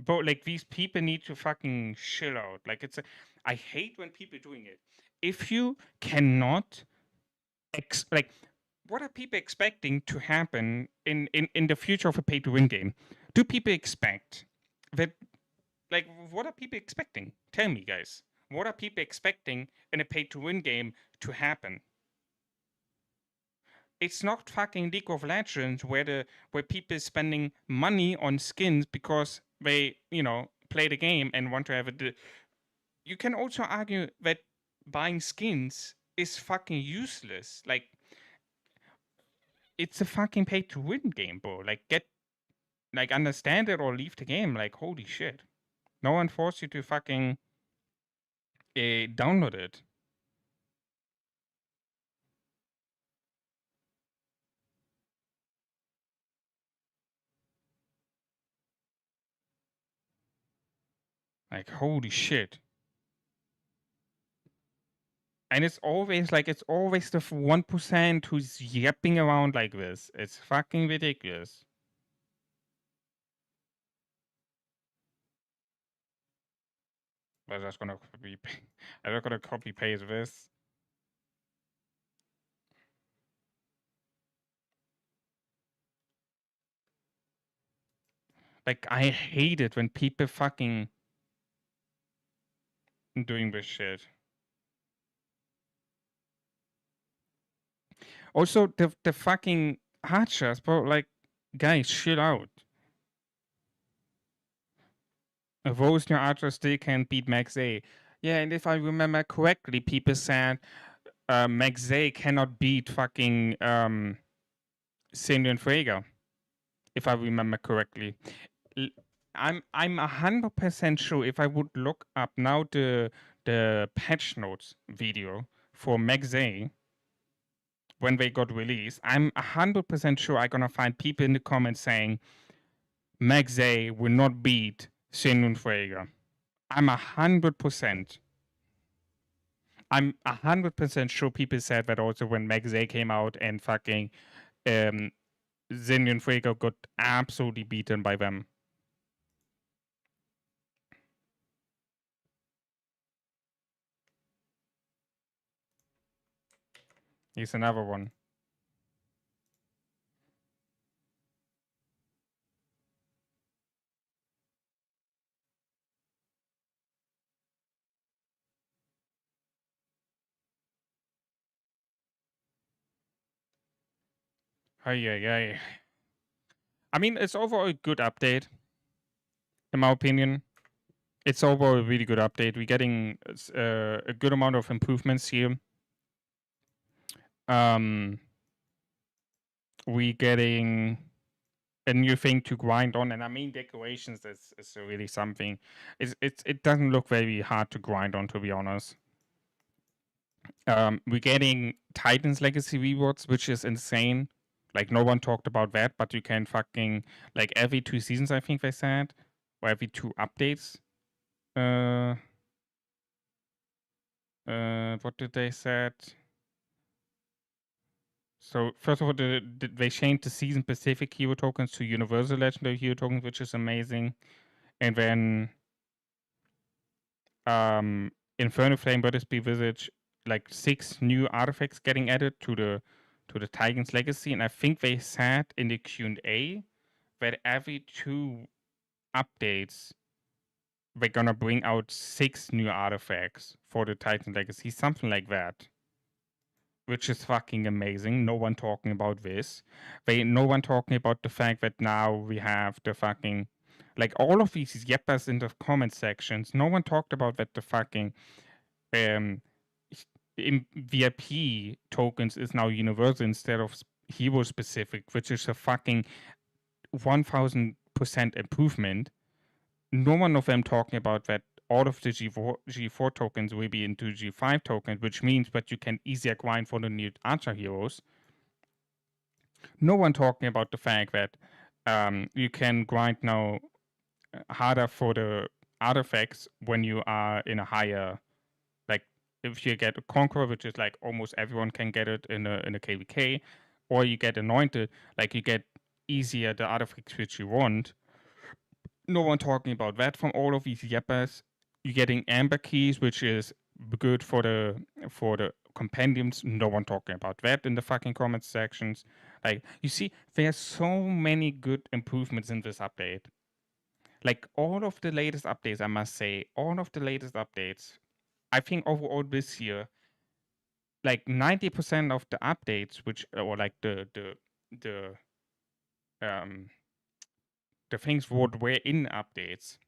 But like these people need to fucking chill out. Like I hate when people doing it. If you cannot like what are people expecting to happen in the future of a pay to win game? Do people expect that like what are people expecting? Tell me guys. What are people expecting in a pay to win game to happen? It's not fucking League of Legends where people spending money on skins because they, play the game and want to have it. You can also argue that buying skins is fucking useless. Like, it's a fucking pay to win game, bro. Like, understand it or leave the game. Like, holy shit. No one forced you to fucking download it. Like, holy shit. And it's always the 1% who's yapping around like this. It's fucking ridiculous. I'm just gonna copy paste this. Like, I hate it when people fucking doing this shit. Also, the fucking archers, bro, like, guys, chill out. Those new archers still can't beat Max A. Yeah, and if I remember correctly, people said Max A cannot beat fucking Cindy and Frege. If I remember correctly. I'm 100% sure if I would look up now the patch notes video for Magzay when they got released, I'm 100% sure I'm gonna find people in the comments saying Magzay will not beat Shenun Fuega. I'm 100%. I'm 100% sure people said that also when Magzay came out and fucking Xenion Fuego got absolutely beaten by them. Here's another one. Ay. I mean, it's overall a good update, in my opinion. It's overall a really good update. We're getting a good amount of improvements here. We're getting a new thing to grind on, and I mean decorations is really something. It doesn't look very hard to grind on, to be honest. We're getting Titan's Legacy rewards, which is insane. Like, no one talked about that, but you can fucking, like, every 2 seasons, I think they said, or every 2 updates. What did they said? So, first of all, they changed the season-specific hero tokens to universal legendary hero tokens, which is amazing. And then, Inferno Flame, Vertice Visage, like 6 new artifacts getting added to the Titan's Legacy, and I think they said in the Q&A that every 2 updates they're gonna bring out 6 new artifacts for the Titan's Legacy, something like that, which is fucking amazing. No one talking about this. No one talking about the fact that now we have the fucking, like, all of these yeppas in the comment sections. No one talked about that the fucking in VIP tokens is now universal instead of hero specific, which is a fucking 1000% improvement. No one of them talking about that all of the G4 tokens will be into G5 tokens, which means that you can easier grind for the new Archer heroes. No one talking about the fact that you can grind now harder for the artifacts when you are in a higher, like, if you get a Conqueror, which is like almost everyone can get it in a KVK, or you get Anointed, like, you get easier the artifacts which you want. No one talking about that from all of these yeppas. You're getting Amber Keys, which is good for the compendiums. No one talking about that in the fucking comment sections. Like, you see, there's so many good improvements in this update. Like, all of the latest updates, I must say, I think overall this year, like 90% of the updates, which, or like the things what were in updates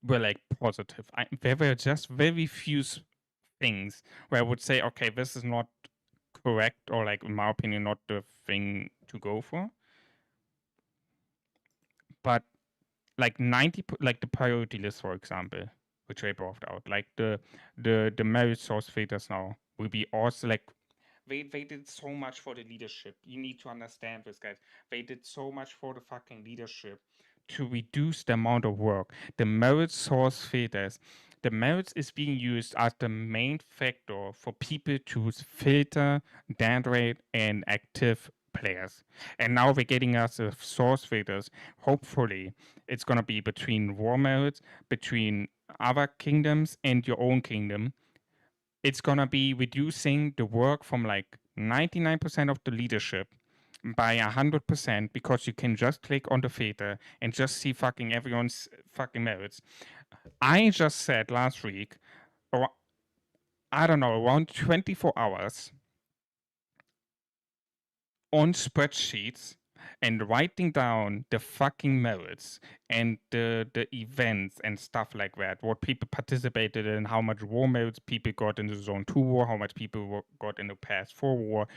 were like positive. There were just very few things where I would say, okay, this is not correct, or, like, in my opinion, not the thing to go for. But like 90, like the priority list, for example, which I brought out, like the merit source filters now will be also, like, they did so much for the leadership. You need to understand this, guys. They did so much for the fucking leadership to reduce the amount of work. The merit source filters, the merits is being used as the main factor for people to filter down rate and active players. And now we're getting us the source filters. Hopefully, it's gonna be between war merits, between other kingdoms and your own kingdom. It's gonna be reducing the work from like 99% of the leadership by 100% because you can just click on the filter and just see fucking everyone's fucking merits. I just said last week, or I don't know, around 24 hours on spreadsheets and writing down the fucking merits and the events and stuff like that, what people participated in, how much war merits people got in the Zone 2 war, how much people got in the Past 4 war.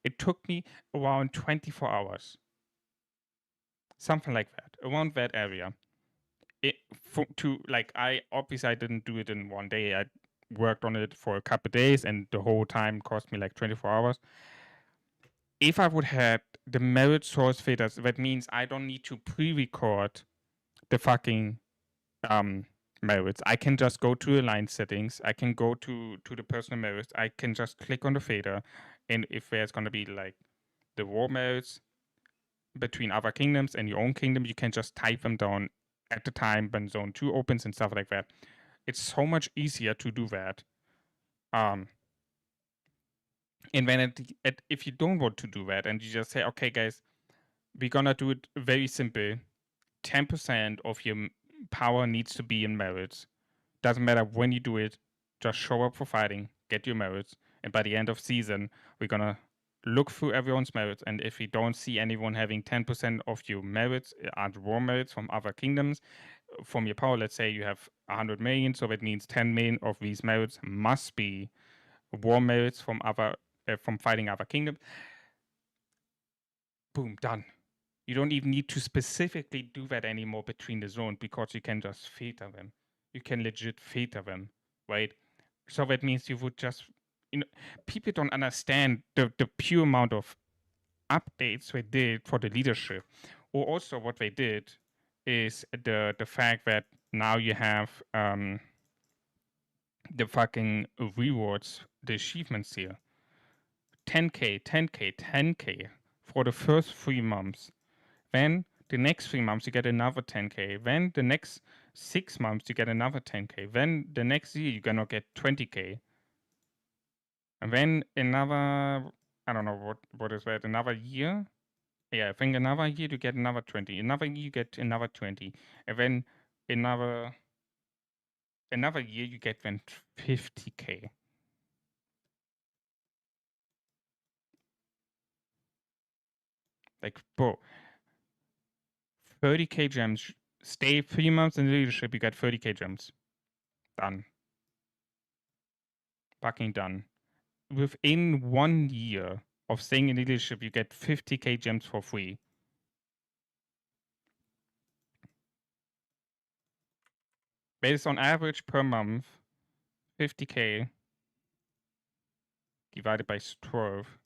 It took me around 24 hours. Something like that, around that area. I obviously didn't do it in one day. I worked on it for a couple of days, and the whole time cost me like 24 hours. If I would have the merit source filters, that means I don't need to pre-record the fucking merits. I can just go to align settings. I can go to the personal merits. I can just click on the fader, and if there's gonna be like the war merits between other kingdoms and your own kingdom, you can just type them down at the time when zone 2 opens and stuff like that. It's so much easier to do that. And then if you don't want to do that and you just say, okay, guys, we're gonna do it very simple. 10% of your power needs to be in merits. Doesn't matter when you do it, just show up for fighting, get your merits, and by the end of season, we're gonna look through everyone's merits, and if we don't see anyone having 10% of your merits and war merits from other kingdoms, from your power, let's say you have 100 million, so that means 10 million of these merits must be war merits from fighting other kingdoms. Boom, done. You don't even need to specifically do that anymore between the zones because you can just filter them. You can legit filter them, right? So that means you would just, people don't understand the pure amount of updates they did for the leadership. Or also what they did is the fact that now you have the fucking rewards, the achievements here. 10k, 10k, 10k for the first 3 months. Then the next 3 months you get another 10k. Then the next 6 months you get another 10k. Then the next year you're gonna get 20k. And then another, I don't know what is that, another year? Yeah, I think another year you get another 20. Another year you get another 20. And then another year you get then 50k. Like, bro, 30k gems. Stay 3 months in leadership, you get 30k gems. Done. Fucking done. Within 1 year of staying in leadership, you get 50k gems for free. Based on average per month, 50k divided by 12.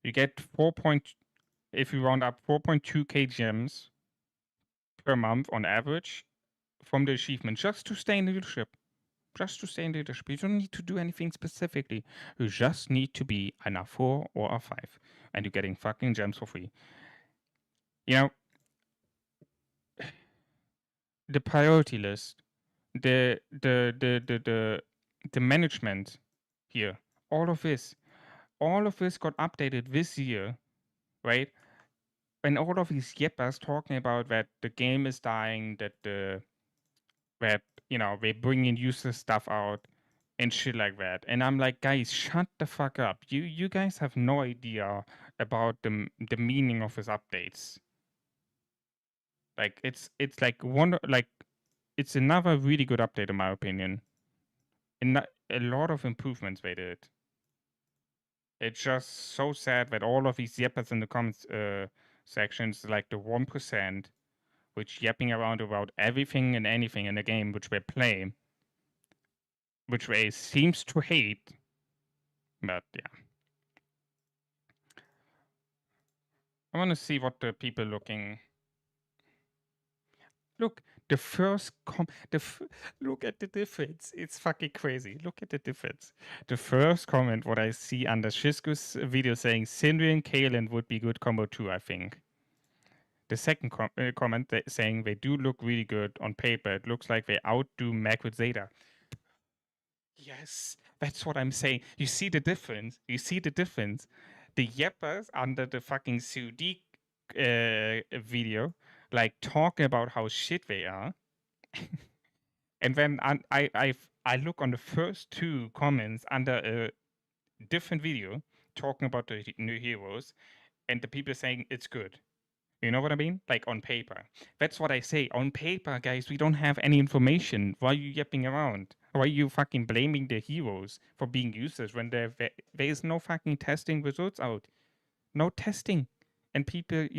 You get if you round up 4.2k gems per month on average from the achievement just to stay in leadership. Just to stay in leadership. You don't need to do anything specifically. You just need to be an R4 or R5. And you're getting fucking gems for free. You know, the priority list, the management here, all of this got updated this year, right? And all of these yeppas talking about that the game is dying, that they bring in useless stuff out and shit like that. And I'm like, guys, shut the fuck up. You guys have no idea about the meaning of his updates. Like it's like it's another really good update in my opinion. And a lot of improvements they did. It's just so sad that all of these yappers in the comments sections, like the 1%, which yapping around about everything and anything in the game which they play, which they seems to hate. But yeah. I want to see what the people looking. Look, the first look at the difference. It's fucking crazy. Look at the difference. The first comment what I see under Shisku's video saying Sindri Kalen would be good combo too, I think. The second comment saying they do look really good on paper. It looks like they outdo Mac with Zeta. Yes, that's what I'm saying. You see the difference? You see the difference? The yeppers under the fucking CoD video, like talking about how shit they are. And then I look on the first 2 comments under a different video talking about the new heroes, and the people saying it's good. You know what I mean? Like on paper. That's what I say. On paper, guys, we don't have any information. Why are you yapping around? Why are you fucking blaming the heroes for being useless when there is no fucking testing results out? No testing. And people,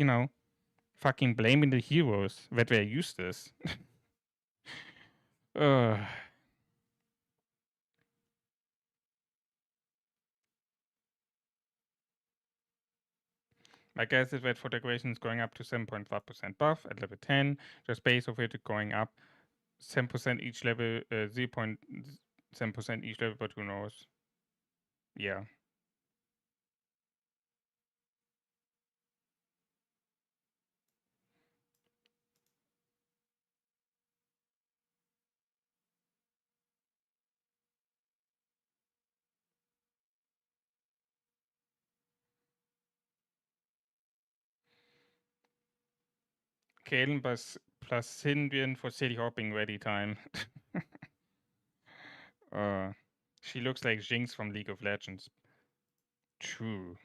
fucking blaming the heroes that were useless. I guess is that for decoration is going up to 7.5% buff at level 10. The space of it going up 10% each level, 0.7% each level, but who knows? Yeah. Kalen plus Sylvian for city hopping ready time. She looks like Jinx from League of Legends. True.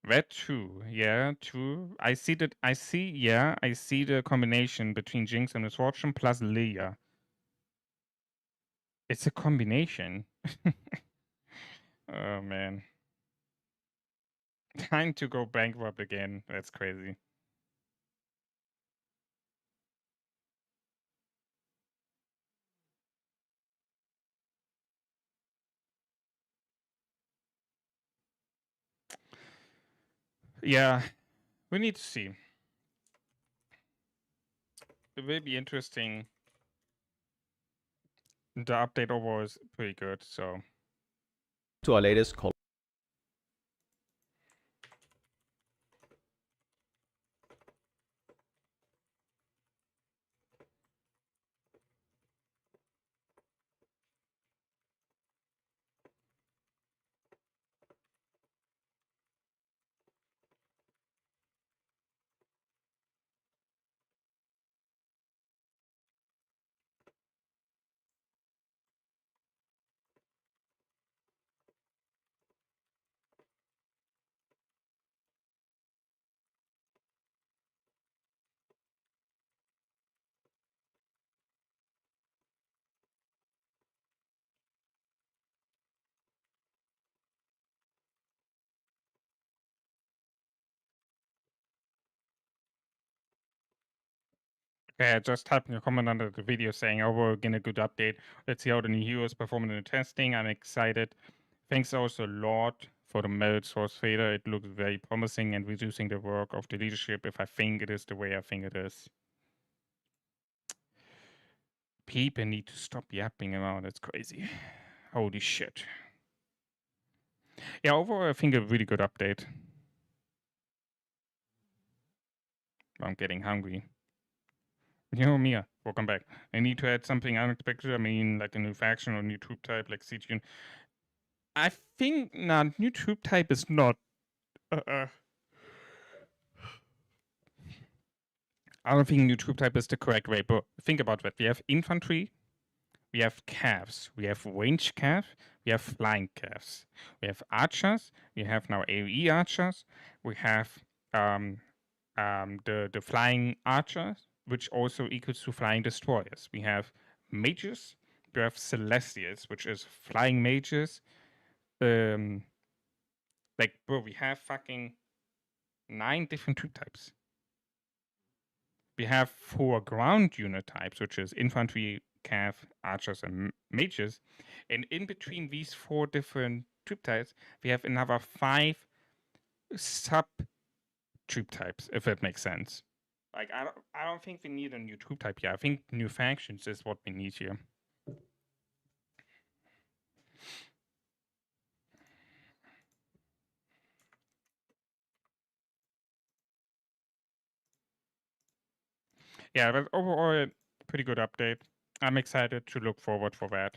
That true. Yeah, true. I see the combination between Jinx and Misfortune plus Leah. It's a combination. Oh man. Time to go bankrupt again. That's crazy. Yeah, we need to see. It will be interesting. The update overall is pretty good, so. To our latest call. Yeah, just typing a comment under the video saying, oh, we're getting a good update. Let's see how the new heroes perform in the testing. I'm excited. Thanks also a lot for the merit source fader. It looks very promising and reducing the work of the leadership if I think it is the way I think it is. People need to stop yapping around. It's crazy. Holy shit. Yeah, overall, I think a really good update. I'm getting hungry. Yo, Mia, welcome back. I need to add something unexpected. I mean, like a new faction or new troop type, like CGN. I think new troop type is not. I don't think new troop type is the correct way, but think about that. We have infantry, we have calves, we have ranged calves, we have flying calves, we have archers, we have now AoE archers, we have the flying archers, which also equals to flying destroyers. We have mages, we have celestials, which is flying mages. Like, bro, we have fucking 9 different troop types. We have 4 ground unit types, which is infantry, cav, archers, and mages. And in between these 4 different troop types, we have another 5 sub troop types, if that makes sense. Like, I don't think we need a new troop type here. I think new factions is what we need here. Yeah, but overall, pretty good update. I'm excited to look forward for that.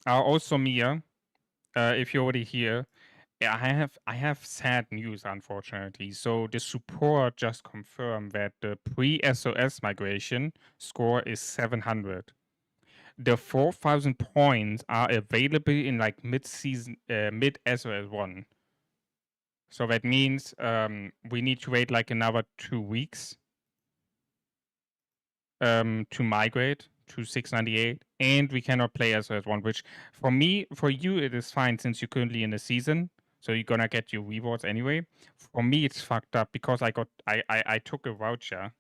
Also, Mia, if you're already here, yeah, I have sad news, unfortunately. So the support just confirmed that the pre-SOS migration score is 700. The 4,000 points are available in like mid-season, mid-SOS 1. So that means we need to wait like another 2 weeks to migrate to 698, and we cannot play SOS1, which for you, it is fine since you're currently in the season, so you're gonna get your rewards anyway. For me, it's fucked up because I took a voucher.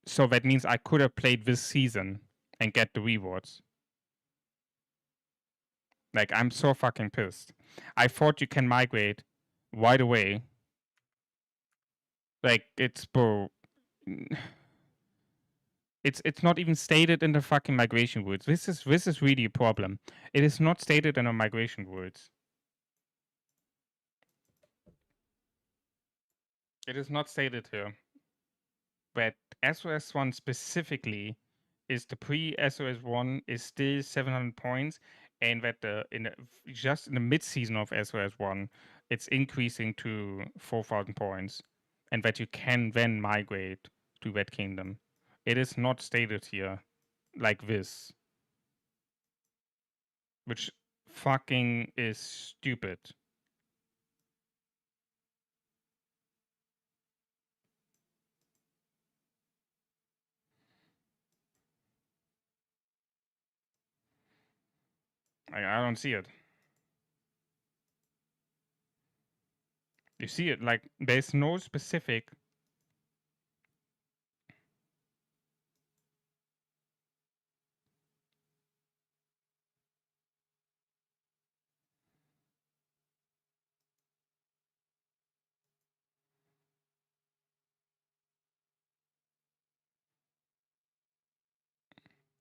So that means I could have played this season and get the rewards. Like, I'm so fucking pissed. I thought you can migrate right away. Like, it's bro. It's not even stated in the fucking migration rules. This is really a problem. It is not stated in the migration rules. It is not stated here. But SOS1 specifically is the pre-SOS1 is still 700 points, and that just in the mid-season of SOS1, it's increasing to 4,000 points, and that you can then migrate to that kingdom. It is not stated here like this, which fucking is stupid. I don't see it. You see it, like, there's no specific.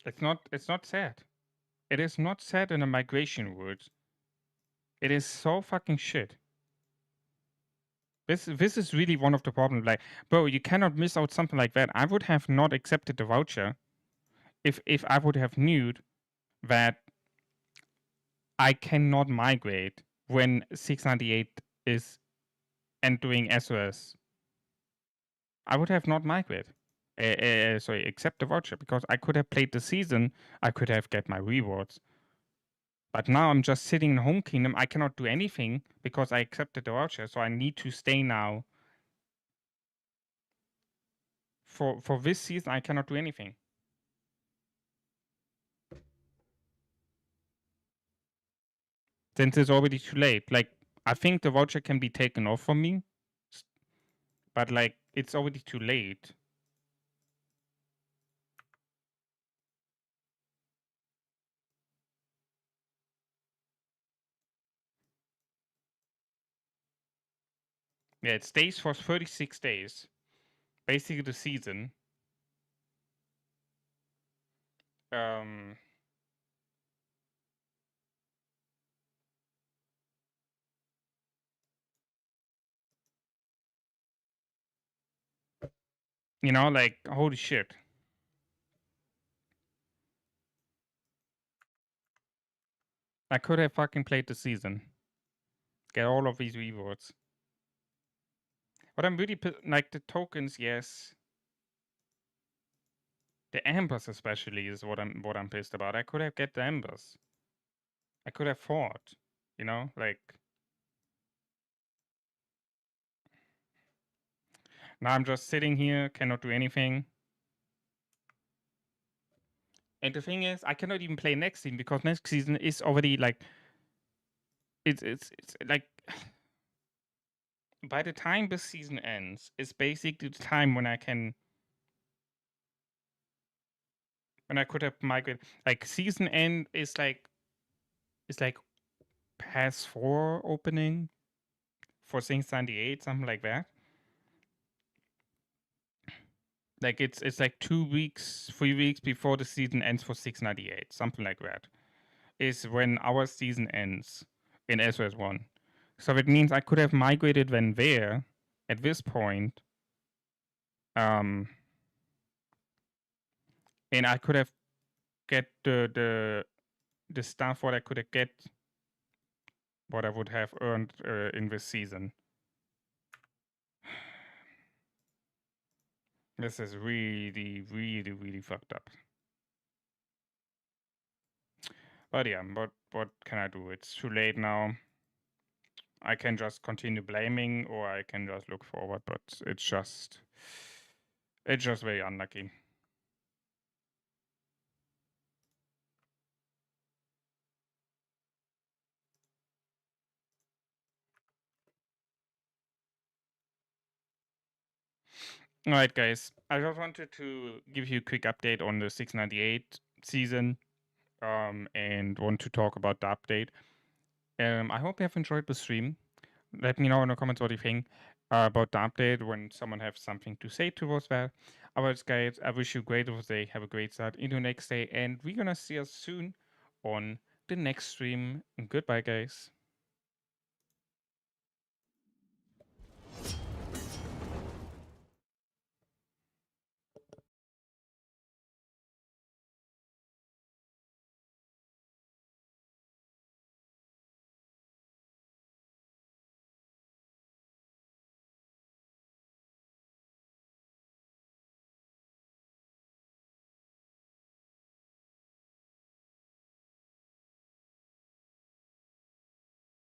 It's not said. It is not said in the migration rules. It is so fucking shit. This is really one of the problems. Like, bro, you cannot miss out something like that. I would have not accepted the voucher if I would have knew that I cannot migrate when 698 is entering SOS. I would have not migrated. Accept the voucher, because I could have played the season. I could have get my rewards. But now I'm just sitting in home kingdom. I cannot do anything because I accepted the voucher. So I need to stay now. For this season, I cannot do anything. Since it's already too late. Like, I think the voucher can be taken off from me. But, like, it's already too late. Yeah, it stays for 36 days. Basically the season. You know, like, holy shit. I could have fucking played the season. Get all of these rewards. But I'm really, like, the tokens, yes. The ambers especially is what I'm pissed about. I could have get the ambers. I could have fought. You know, like. Now I'm just sitting here, cannot do anything. And the thing is, I cannot even play next season because next season is already like. It's like. By the time this season ends, it's basically the time when I can. When I could have migrated. Like, season end is like. It's like. Pass 4 opening. For 698, something like that. Like, it's like 2 weeks, 3 weeks before the season ends for 698, something like that. Is when our season ends in SOS1. So it means I could have migrated then there at this point. And I could have get the stuff what I could have get what I would have earned in this season. This is really, really, really fucked up. But yeah, but what can I do? It's too late now. I can just continue blaming, or I can just look forward, but it's just very unlucky. All right, guys. I just wanted to give you a quick update on the 698 season, and want to talk about the update. I hope you have enjoyed the stream. Let me know in the comments what you think about the update when someone has something to say towards that. Otherwise, guys, I wish you a great day. Have a great start into next day, and we're gonna see us soon on the next stream. Goodbye, guys.